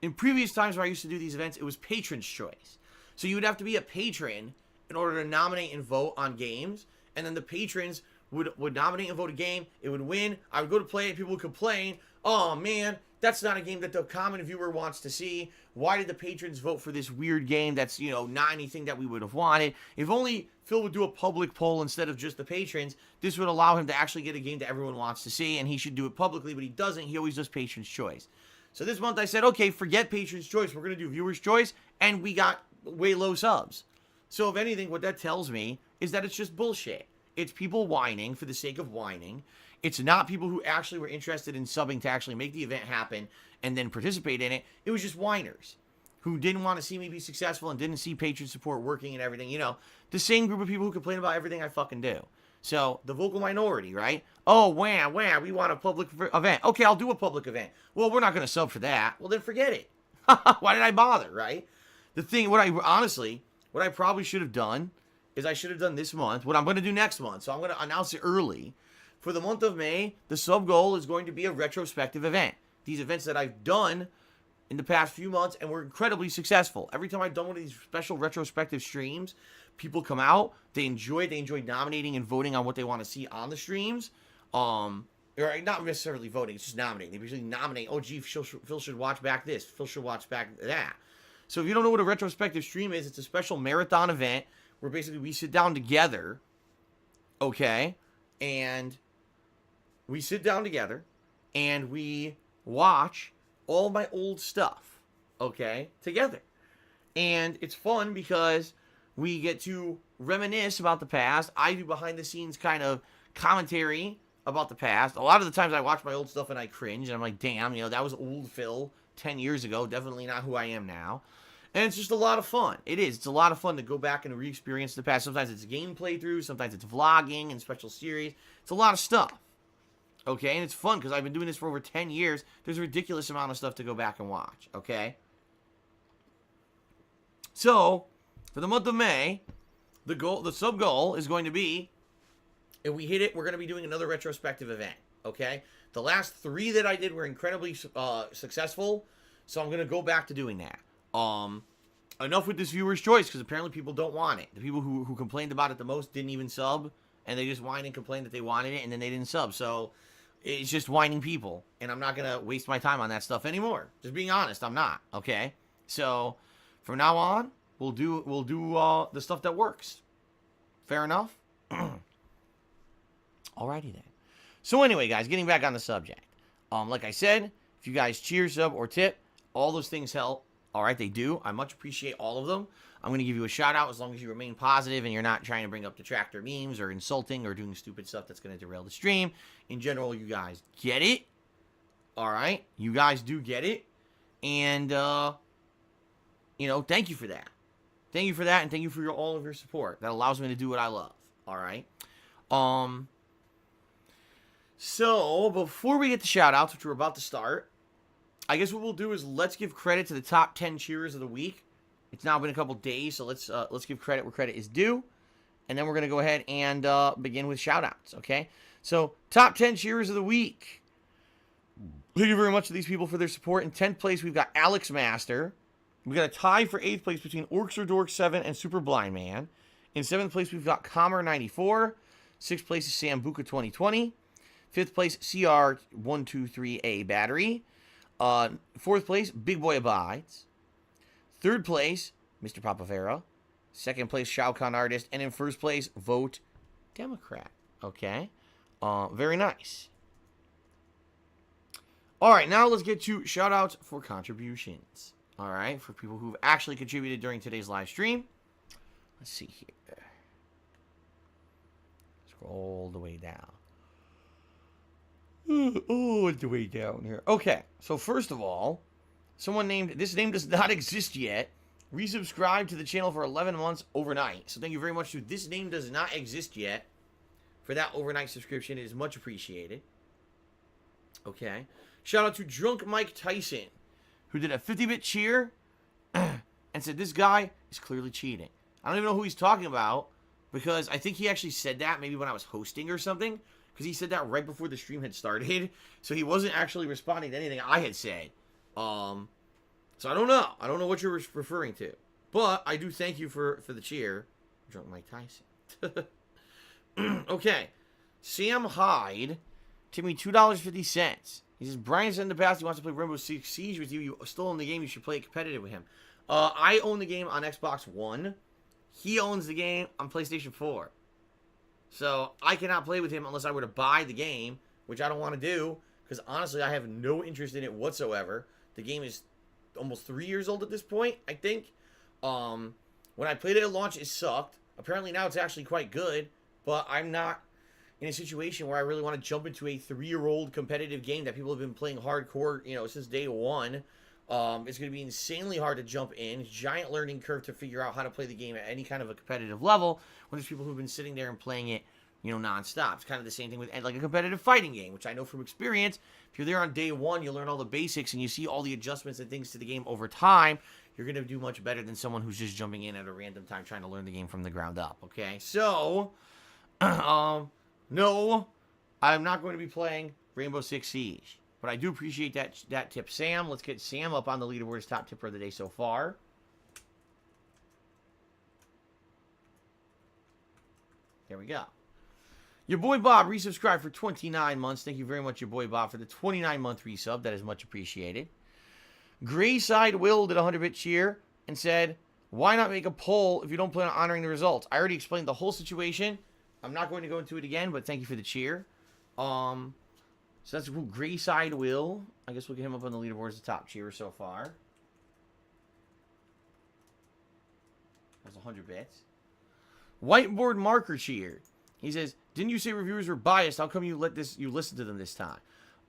in previous times where I used to do these events, it was patron's choice. So you would have to be a patron in order to nominate and vote on games, and then the patrons would nominate and vote a game. It would win. I would go to play it. People would complain. Oh, man, that's not a game that the common viewer wants to see. Why did the patrons vote for this weird game that's, you know, not anything that we would have wanted? If only Phil would do a public poll instead of just the patrons, this would allow him to actually get a game that everyone wants to see, and he should do it publicly, but he doesn't. He always does Patrons' Choice. So this month I said, okay, forget Patrons' Choice. We're going to do Viewer's Choice, and we got way low subs. So if anything, what that tells me is that it's just bullshit. It's people whining for the sake of whining. It's not people who actually were interested in subbing to actually make the event happen and then participate in it. It was just whiners who didn't want to see me be successful and didn't see patron support working and everything. You know, the same group of people who complain about everything I fucking do. So, the vocal minority, right? Oh, wah, we want a public event. Okay, I'll do a public event. Well, we're not going to sub for that. Well, then forget it. Why did I bother, right? The thing, what I probably should have done is I should have done this month, what I'm going to do next month. So I'm going to announce it early. For the month of May, the sub goal is going to be a retrospective event. These events that I've done in the past few months and were incredibly successful. Every time I've done one of these special retrospective streams, people come out, they enjoy nominating and voting on what they want to see on the streams. Or not necessarily voting, it's just nominating. They usually nominate, oh gee, Phil should watch back this, Phil should watch back that. So if you don't know what a retrospective stream is, it's a special marathon event where basically we sit down together, okay, and we sit down together and we watch all my old stuff, okay, together. And it's fun because we get to reminisce about the past. I do behind the scenes kind of commentary about the past. A lot of the times I watch my old stuff and I cringe and I'm like, damn, you know, that was old Phil 10 years ago. Definitely not who I am now. And it's just a lot of fun. It is. It's a lot of fun to go back and re-experience the past. Sometimes it's game playthroughs. Sometimes it's vlogging and special series. It's a lot of stuff. Okay? And it's fun because I've been doing this for over 10 years. There's a ridiculous amount of stuff to go back and watch. Okay? So, for the month of May, the sub goal is going to be, if we hit it, we're going to be doing another retrospective event. Okay? The last 3 that I did were incredibly successful. So I'm going to go back to doing that. Enough with this viewer's choice, because apparently people don't want it. The people who complained about it the most didn't even sub, and they just whined and complained that they wanted it, and then they didn't sub. So it's just whining people, and I'm not gonna waste my time on that stuff anymore. Just being honest, I'm not. Okay, so from now on, we'll do the stuff that works. Fair enough. Alrighty then. So anyway, guys, getting back on the subject. Like I said, if you guys cheer, sub, or tip, all those things help. All right, they do. I much appreciate all of them. I'm going to give you a shout out as long as you remain positive and you're not trying to bring up detractor memes or insulting or doing stupid stuff that's going to derail the stream. In general, you guys get it. All right, you guys do get it. And, you know, thank you for that. Thank you for that, and thank you for all of your support. That allows me to do what I love. All right. So, before we get to shout outs, which we're about to start, I guess what we'll do is let's give credit to the top 10 cheerers of the week. It's now been a couple days, so let's give credit where credit is due. And then we're going to go ahead and begin with shout-outs, okay? So, top 10 cheerers of the week. Thank you very much to these people for their support. In 10th place, we've got Alex Master. We've got a tie for 8th place between Orcs or Dorks 7 and Super Blind Man. In 7th place, we've got Comer 94. 6th place is Sambuca 2020. 5th place, CR123A Battery. 4th place, Big Boy Abides. 3rd place, Mr. Papavera. 2nd place, Shao Kahn Artist. And in 1st place, Vote Democrat. Okay? Very nice. Alright, now let's get to shout-outs for contributions. Alright, for people who've actually contributed during today's live stream. Let's see here. Scroll the way down. Oh, it's the way down here. Okay, so first of all, someone named, this name does not exist yet, resubscribed to the channel for 11 months overnight. So thank you very much to this name does not exist yet for that overnight subscription. It is much appreciated. Okay. Shout out to Drunk Mike Tyson, who did a 50-bit cheer and said this guy is clearly cheating. I don't even know who he's talking about because I think he actually said that maybe when I was hosting or something. Because he said that right before the stream had started. So he wasn't actually responding to anything I had said. So I don't know. I don't know what you're referring to. But I do thank you for the cheer. Drunk Mike Tyson. Okay. Sam Hyde tipped me $2.50. He says, Brian said in the past he wants to play Rainbow Six Siege with you. You still own the game. You should play it competitive with him. I own the game on Xbox One. He owns the game on PlayStation 4. So I cannot play with him unless I were to buy the game, which I don't want to do, because honestly, I have no interest in it whatsoever. The game is almost 3 years old at this point, I think. When I played it at launch, it sucked. Apparently now it's actually quite good, but I'm not in a situation where I really want to jump into a 3-year-old competitive game that people have been playing hardcore, since day one. It's going to be insanely hard to jump in. Giant learning curve to figure out how to play the game at any kind of a competitive level when there's people who've been sitting there and playing it, nonstop. It's kind of the same thing with like a competitive fighting game, which I know from experience. If you're there on day one, you learn all the basics and you see all the adjustments and things to the game over time, you're going to do much better than someone who's just jumping in at a random time trying to learn the game from the ground up, okay? So, no, I'm not going to be playing Rainbow Six Siege. But I do appreciate that tip, Sam. Let's get Sam up on the leaderboard as top tipper of the day so far. There we go. Your boy Bob resubscribed for 29 months. Thank you very much, your boy Bob, for the 29-month resub. That is much appreciated. Grayside Will did a 100-bit cheer and said, why not make a poll if you don't plan on honoring the results? I already explained the whole situation. I'm not going to go into it again, but thank you for the cheer. So that's cool. Grayside Will. I guess we'll get him up on the leaderboard as the top cheerer so far. That's 100 bits. Whiteboard Marker cheered. He says, didn't you say reviewers were biased? How come you listen to them this time?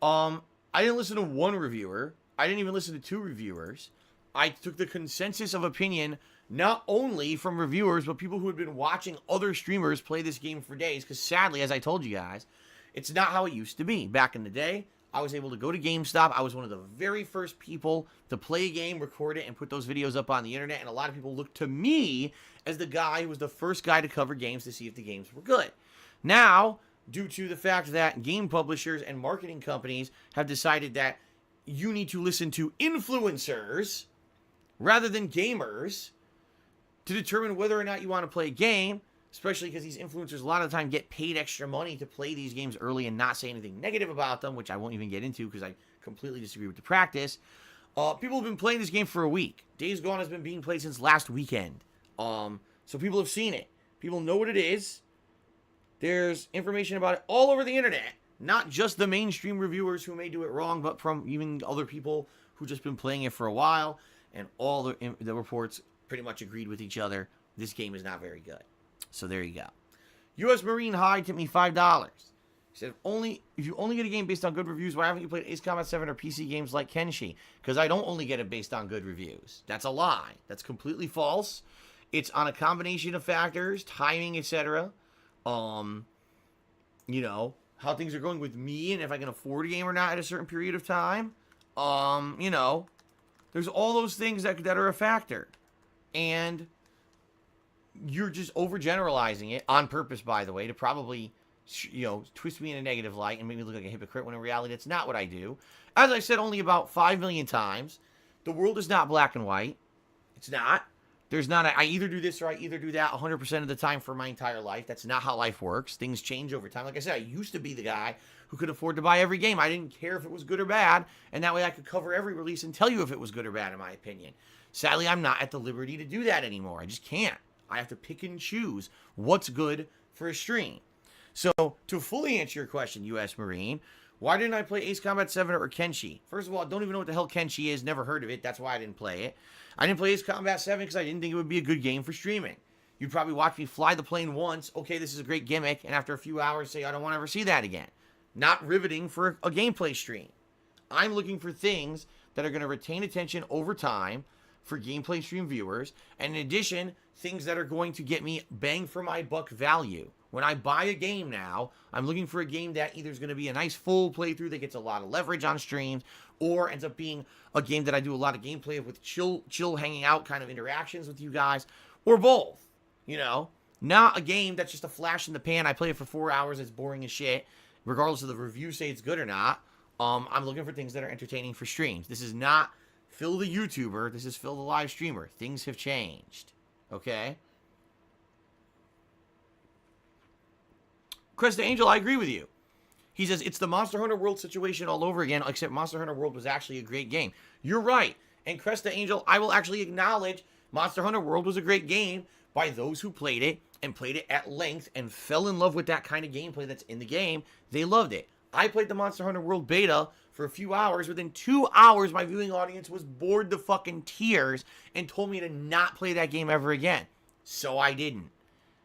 I didn't listen to one reviewer. I didn't even listen to 2 reviewers. I took the consensus of opinion not only from reviewers, but people who had been watching other streamers play this game for days. Because sadly, as I told you guys, it's not how it used to be. Back in the day, I was able to go to GameStop. I was one of the very first people to play a game, record it, and put those videos up on the internet. And a lot of people looked to me as the guy who was the first guy to cover games to see if the games were good. Now, due to the fact that game publishers and marketing companies have decided that you need to listen to influencers rather than gamers to determine whether or not you want to play a game, especially because these influencers a lot of the time get paid extra money to play these games early and not say anything negative about them, which I won't even get into because I completely disagree with the practice. People have been playing this game for a week. Days Gone has been being played since last weekend. So people have seen it. People know what it is. There's information about it all over the internet. Not just the mainstream reviewers who may do it wrong, but from even other people who just been playing it for a while. And all the reports pretty much agreed with each other. This game is not very good. So there you go. U.S. Marine High tipped me $5. He said, if you only get a game based on good reviews, why haven't you played Ace Combat 7 or PC games like Kenshi? Because I don't only get it based on good reviews. That's a lie. That's completely false. It's on a combination of factors, timing, etc. How things are going with me and if I can afford a game or not at a certain period of time. There's all those things that are a factor. And you're just overgeneralizing it on purpose, by the way, to probably, twist me in a negative light and make me look like a hypocrite when in reality that's not what I do. As I said only about 5 million times, the world is not black and white. It's not. There's not I either do this or I either do that 100% of the time for my entire life. That's not how life works. Things change over time. Like I said, I used to be the guy who could afford to buy every game. I didn't care if it was good or bad, and that way I could cover every release and tell you if it was good or bad, in my opinion. Sadly, I'm not at the liberty to do that anymore. I just can't. I have to pick and choose what's good for a stream. So, to fully answer your question, U.S. Marine, why didn't I play Ace Combat 7 or Kenshi? First of all, I don't even know what the hell Kenshi is. Never heard of it. That's why I didn't play it. I didn't play Ace Combat 7 because I didn't think it would be a good game for streaming. You'd probably watch me fly the plane once. Okay, this is a great gimmick. And after a few hours, say, I don't want to ever see that again. Not riveting for a gameplay stream. I'm looking for things that are going to retain attention over time for gameplay stream viewers. And in addition, things that are going to get me bang for my buck value. When I buy a game now, I'm looking for a game that either is going to be a nice full playthrough that gets a lot of leverage on streams, or ends up being a game that I do a lot of gameplay with chill hanging out kind of interactions with you guys, or both, Not a game that's just a flash in the pan. I play it for 4 hours, it's boring as shit, regardless of the reviews say it's good or not. I'm looking for things that are entertaining for streams. This is not Phil the YouTuber, this is Phil the live streamer. Things have changed, okay? Crest the Angel, I agree with you. He says, it's the Monster Hunter World situation all over again, except Monster Hunter World was actually a great game. You're right. And Crest the Angel, I will actually acknowledge Monster Hunter World was a great game by those who played it and played it at length and fell in love with that kind of gameplay that's in the game. They loved it. I played the Monster Hunter World beta for a few hours. Within 2 hours, my viewing audience was bored to fucking tears and told me to not play that game ever again. So I didn't.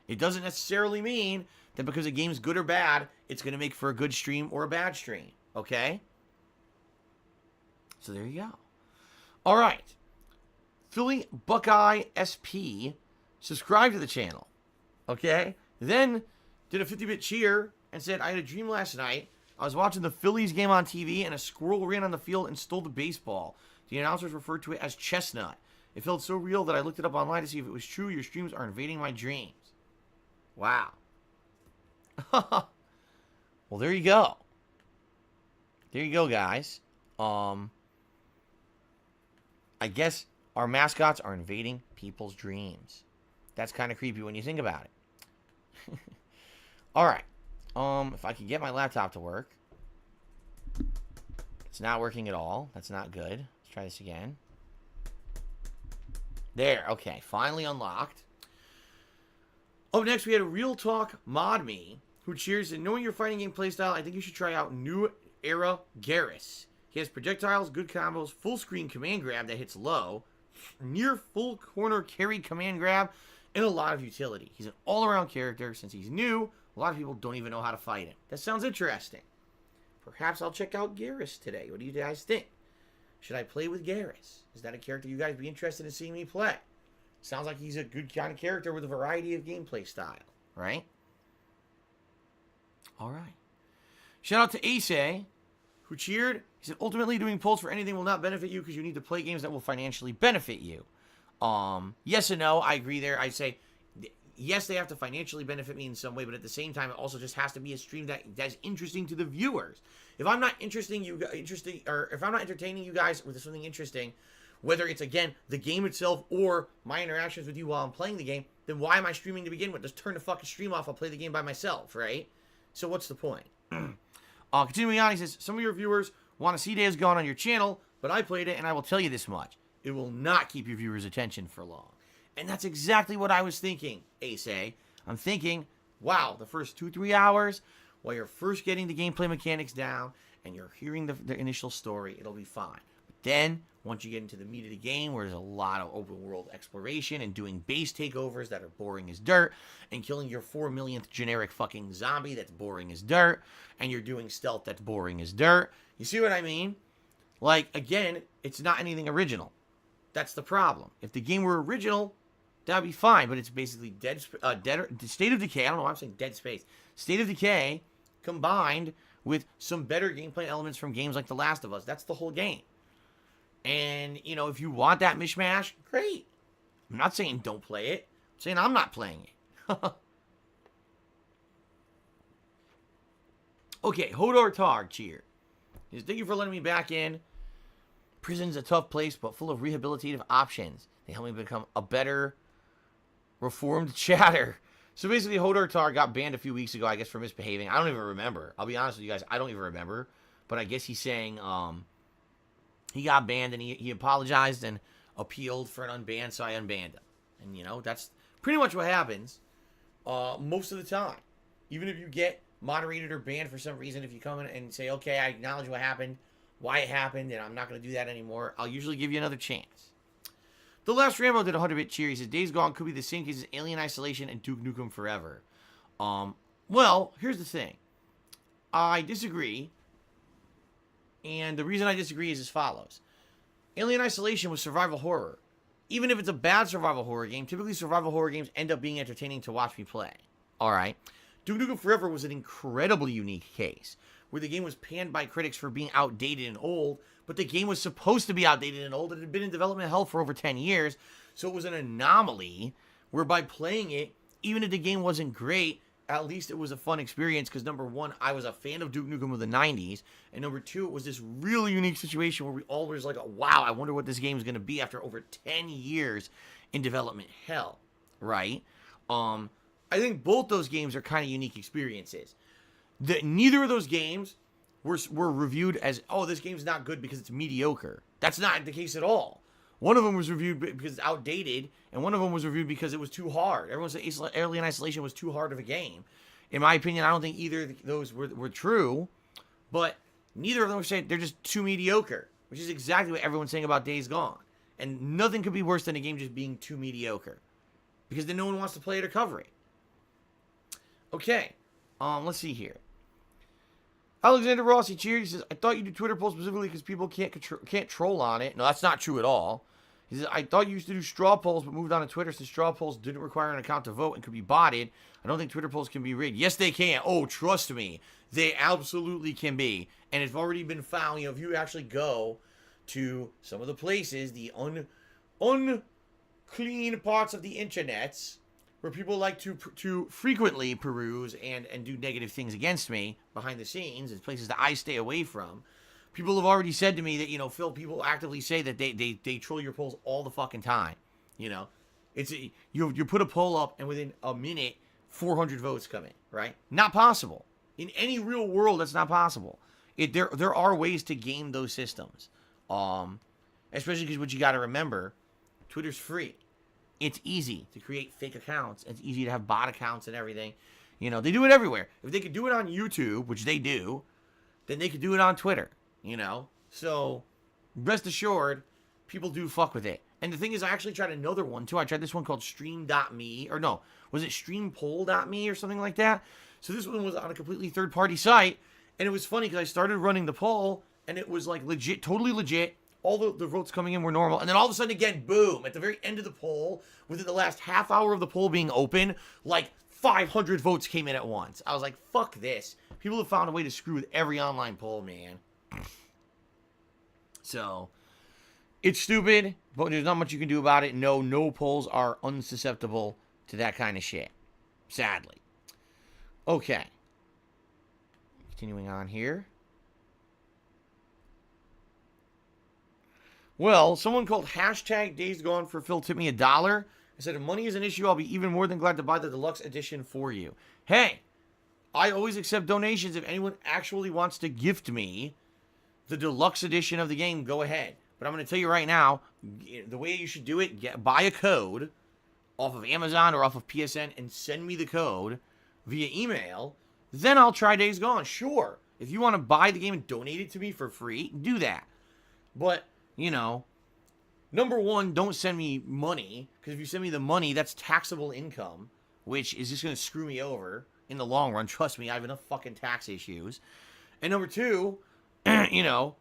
It doesn't necessarily mean that because a game's good or bad, it's going to make for a good stream or a bad stream. Okay? So there you go. All right. Philly Buckeye SP subscribed to the channel. Okay? Then did a 50-bit cheer and said, I had a dream last night. I was watching the Phillies game on TV and a squirrel ran on the field and stole the baseball. The announcers referred to it as Chestnut. It felt so real that I looked it up online to see if it was true. Your streams are invading my dreams. Wow. Well, there you go. There you go, guys. I guess our mascots are invading people's dreams. That's kind of creepy when you think about it. All right. If I could get my laptop to work. It's not working at all. That's not good. Let's try this again. There. Okay. Finally unlocked. Up next, we had a Real Talk Mod Me, who cheers, and knowing your fighting game playstyle, I think you should try out New Era Garrus. He has projectiles, good combos, full screen command grab that hits low, near full corner carry command grab, and a lot of utility. He's an all-around character. Since he's new, a lot of people don't even know how to fight him. That sounds interesting. Perhaps I'll check out Garrus today. What do you guys think? Should I play with Garrus? Is that a character you guys be interested in seeing me play? Sounds like he's a good kind of character with a variety of gameplay style, right? All right. Shout out to Ace, who cheered. He said, ultimately, doing polls for anything will not benefit you because you need to play games that will financially benefit you. Yes and no. I agree there. I say, yes, they have to financially benefit me in some way, but at the same time, it also just has to be a stream that's interesting to the viewers. If I'm not if I'm not entertaining you guys with something interesting, whether it's, again, the game itself or my interactions with you while I'm playing the game, then why am I streaming to begin with? Just turn the fucking stream off. I'll play the game by myself, right? So what's the point? Continuing on, he says, some of your viewers want to see Days Gone on your channel, but I played it, and I will tell you this much. It will not keep your viewers' attention for long. And that's exactly what I was thinking, Ace. I'm thinking, wow, the first 2-3 hours, while you're first getting the gameplay mechanics down, and you're hearing the initial story, it'll be fine. But then, once you get into the meat of the game, where there's a lot of open world exploration and doing base takeovers that are boring as dirt, and killing your 4 millionth generic fucking zombie that's boring as dirt, and you're doing stealth that's boring as dirt. You see what I mean? Like, again, it's not anything original. That's the problem. If the game were original, that'd be fine, but it's basically State of Decay. I don't know why I'm saying Dead Space. State of Decay combined with some better gameplay elements from games like The Last of Us. That's the whole game. And, you know, if you want that mishmash, great. I'm not saying don't play it. I'm saying I'm not playing it. Okay, Hodor Targ, cheer. He says, thank you for letting me back in. Prison's a tough place, but full of rehabilitative options. They help me become a better reformed chatter. So basically, Hodor Targ got banned a few weeks ago, I guess, for misbehaving. I don't even remember. I'll be honest with you guys. I don't even remember. But I guess he's saying he got banned and he apologized and appealed for an unban, so I unbanned him. And, you know, that's pretty much what happens most of the time. Even if you get moderated or banned for some reason, if you come in and say, okay, I acknowledge what happened, why it happened, and I'm not going to do that anymore, I'll usually give you another chance. The Last Rambo did a 100-bit cheer. He says, Days Gone could be the same case as Alien Isolation and Duke Nukem Forever. Well, here's the thing. I disagree. And the reason I disagree is as follows. Alien Isolation was survival horror. Even if it's a bad survival horror game, typically survival horror games end up being entertaining to watch me play. Alright. Duke Nukem Forever was an incredibly unique case, where the game was panned by critics for being outdated and old, but the game was supposed to be outdated and old. It had been in development hell for over 10 years, so it was an anomaly where by playing it, even if the game wasn't great, at least it was a fun experience because, number one, I was a fan of Duke Nukem of the 90s, and number two, it was this really unique situation where we all were like, wow, I wonder what this game is going to be after over 10 years in development hell, right? I think both those games are kind of unique experiences. Neither of those games were reviewed as, oh, this game's not good because it's mediocre. That's not the case at all. One of them was reviewed because it's outdated, and one of them was reviewed because it was too hard. Everyone said Alien Isolation was too hard of a game. In my opinion, I don't think either of those were true, but neither of them were saying they're just too mediocre, which is exactly what everyone's saying about Days Gone. And nothing could be worse than a game just being too mediocre, because then no one wants to play it or cover it. Okay, let's see here. Alexander Rossi cheered. He says, I thought you do Twitter polls specifically because people can't troll on it. No, that's not true at all. He says, I thought you used to do straw polls but moved on to Twitter since straw polls didn't require an account to vote and could be botted. I don't think Twitter polls can be rigged. Yes, they can. Oh, trust me. They absolutely can be. And it's already been found. You know, if you actually go to some of the places, the unclean parts of the internets, where people like to frequently peruse and do negative things against me behind the scenes, it's places that I stay away from. People have already said to me that, you know, Phil, people actively say that they troll your polls all the fucking time. You know, it's you put a poll up and within a minute, 400 votes come in, right? Not possible. In any real world, that's not possible. There are ways to game those systems. Especially because what you got to remember, Twitter's free. It's easy to create fake accounts. It's easy to have bot accounts and everything. You know, they do it everywhere. If they could do it on YouTube, which they do, then they could do it on Twitter, you know? So, rest assured, people do fuck with it. And the thing is, I actually tried another one, too. I tried this one called Stream.me, or no, was it StreamPoll.me or something like that? So this one was on a completely third-party site, and it was funny because I started running the poll, and it was like legit, totally legit. All the votes coming in were normal. And then all of a sudden, again, boom, at the very end of the poll, within the last half hour of the poll being open, like 500 votes came in at once. I was like, fuck this. People have found a way to screw with every online poll, man. So, it's stupid, but there's not much you can do about it. No polls are unsusceptible to that kind of shit. Sadly. Okay. Continuing on here. Well, someone called hashtag Days Gone for Phil tipped me $1. I said, if money is an issue, I'll be even more than glad to buy the deluxe edition for you. Hey, I always accept donations. If anyone actually wants to gift me the deluxe edition of the game, go ahead. But I'm going to tell you right now, the way you should do it, buy a code off of Amazon or off of PSN and send me the code via email. Then I'll try Days Gone. Sure. If you want to buy the game and donate it to me for free, do that. But, you know, number one, don't send me money. Because if you send me the money, that's taxable income, which is just going to screw me over in the long run. Trust me, I have enough fucking tax issues. And number two, you know,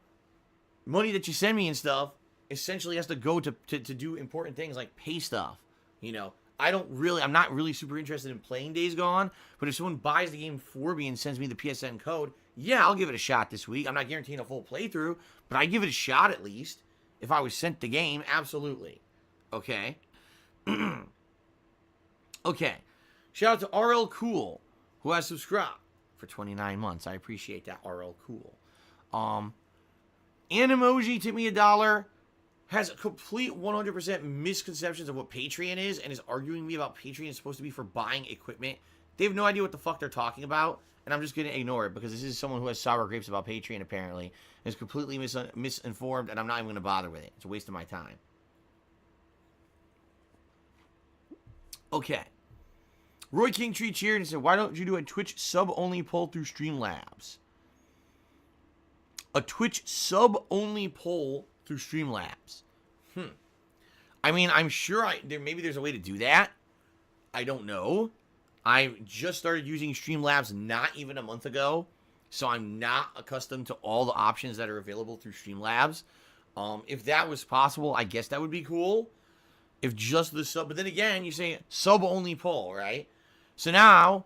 money that you send me and stuff essentially has to go to do important things like pay stuff. You know, I'm not really super interested in playing Days Gone, but if someone buys the game for me and sends me the PSN code, yeah, I'll give it a shot this week. I'm not guaranteeing a full playthrough, but I give it a shot at least. If I was sent the game, absolutely. Okay. Okay. Shout out to RL Cool, who has subscribed for 29 months. I appreciate that, RL Cool. Animoji tipped me $1. Has complete 100% misconceptions of what Patreon is and is arguing me about Patreon is supposed to be for buying equipment. They have no idea what the fuck they're talking about, and I'm just going to ignore it because this is someone who has sour grapes about Patreon apparently, and is completely misinformed, and I'm not even going to bother with it. It's a waste of my time. Okay. Roy King Tree cheered and said, why don't you do a Twitch sub-only poll through Streamlabs? A Twitch sub-only poll through Streamlabs. I mean, I'm sure maybe there's a way to do that. I don't know. I just started using Streamlabs not even a month ago, so I'm not accustomed to all the options that are available through Streamlabs. If that was possible, I guess that would be cool. If just the sub, but then again, you say sub-only poll, right? So now,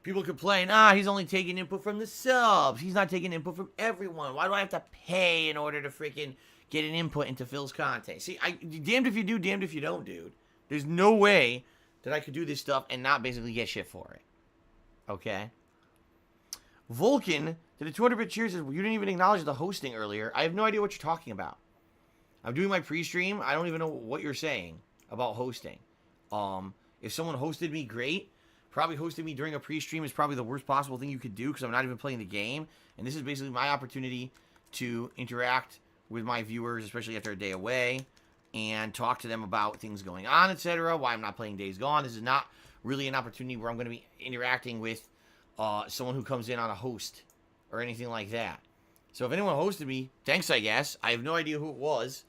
people complain, he's only taking input from the subs. He's not taking input from everyone. Why do I have to pay in order to freaking get an input into Phil's content? See, damned if you do, damned if you don't, dude. There's no way that I could do this stuff and not basically get shit for it. Okay? Vulcan, to the 200-bit cheers, says, well, you didn't even acknowledge the hosting earlier. I have no idea what you're talking about. I'm doing my pre-stream. I don't even know what you're saying about hosting. If someone hosted me, great. Probably hosting me during a pre-stream is probably the worst possible thing you could do because I'm not even playing the game. And this is basically my opportunity to interact with my viewers, especially after a day away, and talk to them about things going on, etc. Why I'm not playing Days Gone. This is not really an opportunity where I'm going to be interacting with someone who comes in on a host or anything like that. So if anyone hosted me, thanks, I guess. I have no idea who it was.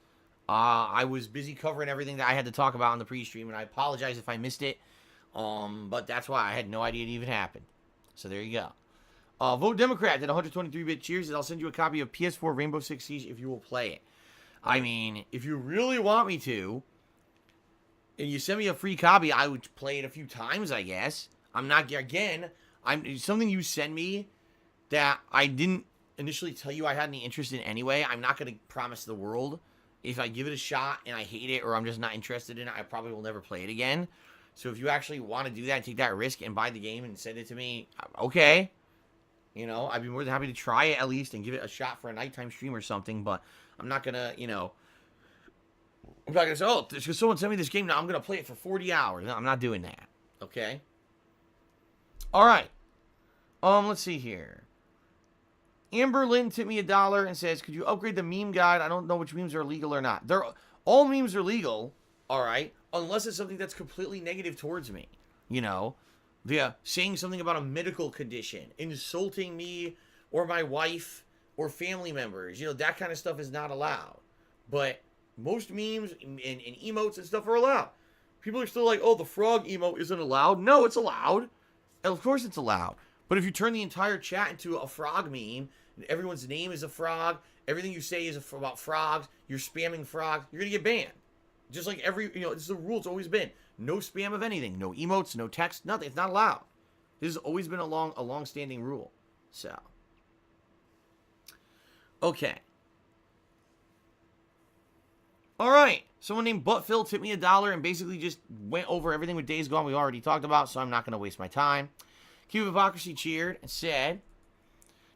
I was busy covering everything that I had to talk about in the pre-stream, and I apologize if I missed it. But that's why I had no idea it even happened. So there you go. Vote Democrat at 123-bit cheers, and I'll send you a copy of PS4 Rainbow Six Siege if you will play it. I mean, if you really want me to, and you send me a free copy, I would play it a few times, I guess. I'm not, again, something you send me that I didn't initially tell you I had any interest in anyway. I'm not going to promise the world. If I give it a shot and I hate it or I'm just not interested in it, I probably will never play it again. So if you actually want to do that, take that risk and buy the game and send it to me, okay. You know, I'd be more than happy to try it at least and give it a shot for a nighttime stream or something. But I'm not going to, I'm not going to say, oh, because someone sent me this game, now I'm going to play it for 40 hours. No, I'm not doing that. Okay? All right. Let's see here. Amber Lynn tipped me $1 and says, could you upgrade the meme guide? I don't know which memes are legal or not. All memes are legal, all right, unless it's something that's completely negative towards me. Saying something about a medical condition, insulting me or my wife or family members, that kind of stuff is not allowed. But most memes and emotes and stuff are allowed. People are still like, oh, the frog emote isn't allowed. No, it's allowed. Of course it's allowed. But if you turn the entire chat into a frog meme, and everyone's name is a frog, everything you say is about frogs, you're spamming frogs, you're going to get banned. Just like this is the rule it's always been. No spam of anything. No emotes, no text, nothing. It's not allowed. This has always been a long-standing rule. So. Okay. All right. Someone named Buttphil tipped me $1 and basically just went over everything with Days Gone we already talked about, so I'm not going to waste my time. Cube of Hypocrisy cheered and said,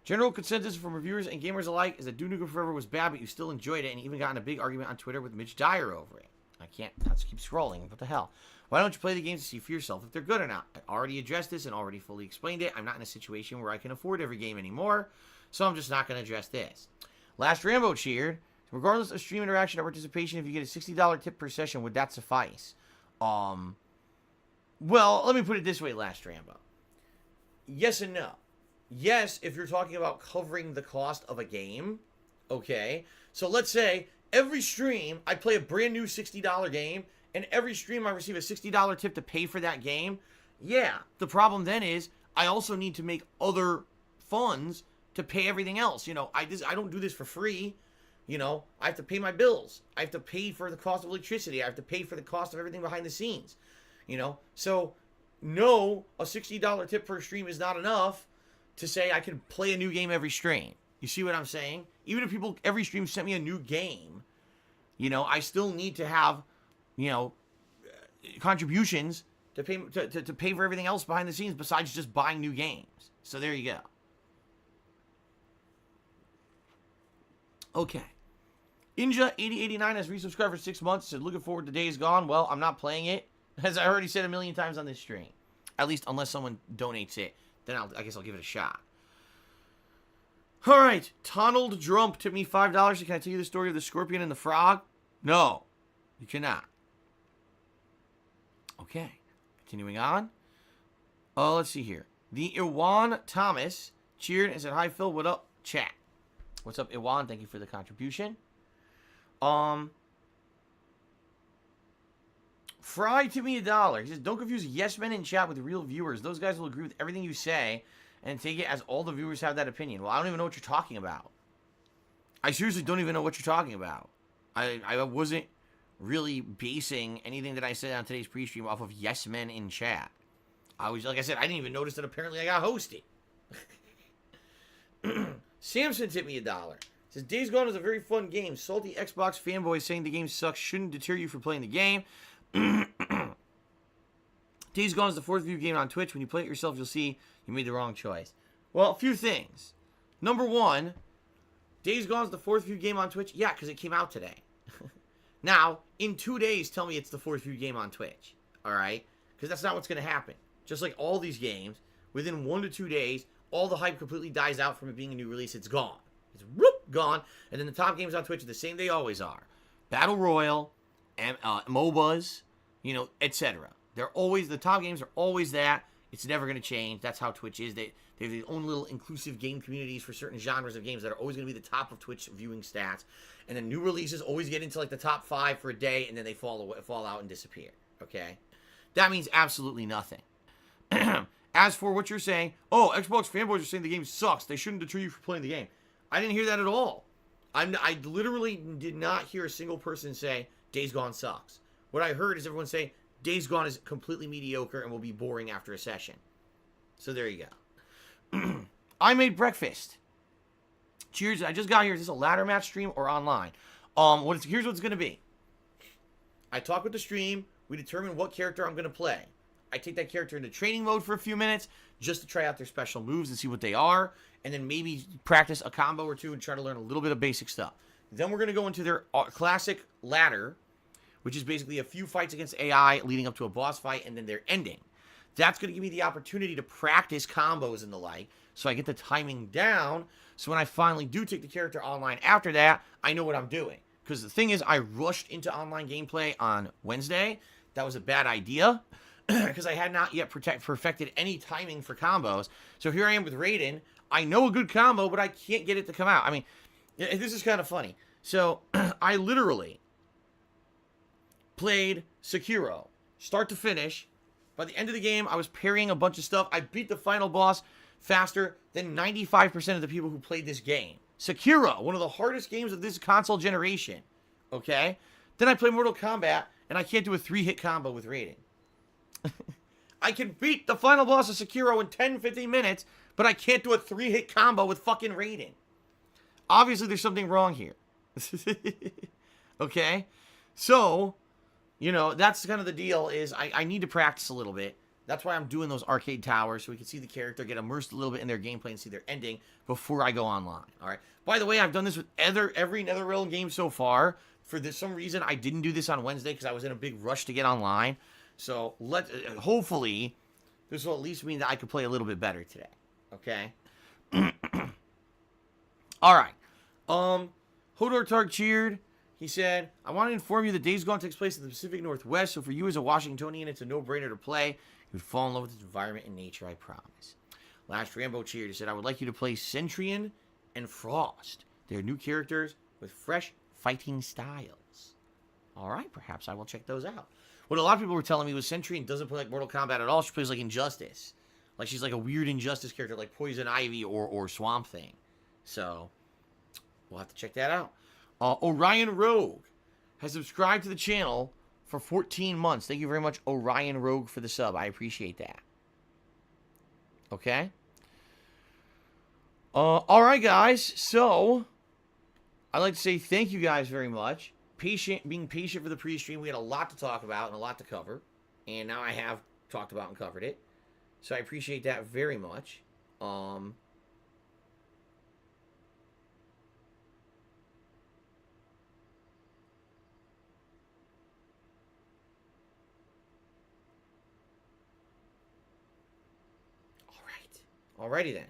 general consensus from reviewers and gamers alike is that Duke Nukem Forever was bad, but you still enjoyed it and even got in a big argument on Twitter with Mitch Dyer over it. I can't keep scrolling. What the hell? Why don't you play the games to see for yourself if they're good or not? I already addressed this and already fully explained it. I'm not in a situation where I can afford every game anymore, so I'm just not going to address this. Last Rambo cheered. Regardless of stream interaction or participation, if you get a $60 tip per session, would that suffice? Well, let me put it this way, Last Rambo. Yes and no. Yes, if you're talking about covering the cost of a game, okay? So let's say every stream I play a brand new $60 game, and every stream I receive a $60 tip to pay for that game. Yeah, the problem then is I also need to make other funds to pay everything else. I don't do this for free. I have to pay my bills. I have to pay for the cost of electricity. I have to pay for the cost of everything behind the scenes. So no, a $60 tip per stream is not enough to say I can play a new game every stream. You see what I'm saying? Even if every stream sent me a new game, I still need to have, contributions to pay for everything else behind the scenes besides just buying new games. So there you go. Okay. Inja8089 has resubscribed for 6 months. Said, looking forward to Days Gone. Well, I'm not playing it. As I already said a million times on this stream. At least unless someone donates it. Then I guess I'll give it a shot. Alright. Donald Drump tipped me $5. Can I tell you the story of the scorpion and the frog? No. You cannot. Okay. Continuing on. Let's see here. The Iwan Thomas cheered and said, hi, Phil. What up? Chat. What's up, Iwan? Thank you for the contribution. Fry tipped me $1. He says, don't confuse yes men in chat with real viewers. Those guys will agree with everything you say and take it as all the viewers have that opinion. Well, I don't even know what you're talking about. I seriously don't even know what you're talking about. I wasn't really basing anything that I said on today's pre-stream off of yes men in chat. Like I said, I didn't even notice that apparently I got hosted. Samson tipped me $1. Says, Days Gone is a very fun game. Salty Xbox fanboys saying the game sucks shouldn't deter you from playing the game. Days Gone is the 4th view game on Twitch. When you play it yourself, you'll see you made the wrong choice. Well, a few things. Number one, Days Gone is the 4th view game on Twitch. Yeah, because it came out today. Now, in 2 days, tell me it's the 4th view game on Twitch. All right? Because that's not what's going to happen. just like all these games, within 1 to 2 days, all the hype completely dies out from it being a new release. It's gone. It's whoop, gone. And then the top games on Twitch are the same they always are. Battle Royale, MOBAs, you know, etc. They're always, the top games are always that. It's never going to change. That's how Twitch is. They have their own little inclusive game communities for certain genres of games that are always going to be the top of Twitch viewing stats. And then new releases always get into like the top 5 for a day, and then they fall out and disappear. Okay? That means absolutely nothing. As for what you're saying, oh, Xbox fanboys are saying the game sucks. They shouldn't deter you from playing the game. I didn't hear that at all. I literally did not hear a single person say Days Gone sucks. What I heard is everyone say Days Gone is completely mediocre and will be boring after a session. So there you go. I made breakfast. Cheers. I just got here. Is this a ladder match stream or online? Here's what it's going to be. I talk with the stream. We determine what character I'm going to play. I take that character into training mode for a few minutes just to try out their special moves and see what they are. And then maybe practice a combo or two and try to learn a little bit of basic stuff. Then we're going to go into their classic ladder, which is basically a few fights against AI leading up to a boss fight and then their ending. That's going to give me the opportunity to practice combos and the like, so I get the timing down, so when I finally do take the character online after that, I know what I'm doing. Because the thing is, I rushed into online gameplay on Wednesday. That was a bad idea, because I had not yet perfected any timing for combos. So here I am with Raiden. I know a good combo, but I can't get it to come out. I mean, this is kind of funny. So, I literally played Sekiro, start to finish. By the end of the game, I was parrying a bunch of stuff. I beat the final boss faster than 95% of the people who played this game. Sekiro, one of the hardest games of this console generation. Okay? Then I play Mortal Kombat, and I can't do a 3-hit combo with Raiden. I can beat the final boss of Sekiro in 10-15 minutes, but I can't do a 3-hit combo with fucking Raiden. Obviously, there's something wrong here. Okay? So, you know, that's kind of the deal is I need to practice a little bit. That's why I'm doing those arcade towers, so we can see the character, get immersed a little bit in their gameplay and see their ending before I go online. All right? By the way, I've done this with every NetherRealm game so far. For some reason, I didn't do this on Wednesday because I was in a big rush to get online. So, hopefully, this will at least mean that I could play a little bit better today. Okay? All right. Hodor Targ cheered. He said, I want to inform you that Days Gone takes place in the Pacific Northwest, so for you as a Washingtonian, it's a no-brainer to play. You would fall in love with its environment and nature, I promise. Last Rambo cheered. He said, I would like you to play Centurion and Frost. They're new characters with fresh fighting styles. All right, perhaps I will check those out. What a lot of people were telling me was Centurion doesn't play like Mortal Kombat at all. She plays like Injustice. Like she's like a weird Injustice character like Poison Ivy or Swamp Thing. So, we'll have to check that out. Orion Rogue has subscribed to the channel for 14 months. Thank you very much, Orion Rogue, for the sub. I appreciate that. Okay? Alright, guys. So, I'd like to say thank you guys very much. Being patient for the pre-stream. We had a lot to talk about and a lot to cover. And now I have talked about and covered it. So I appreciate that very much. Alrighty then.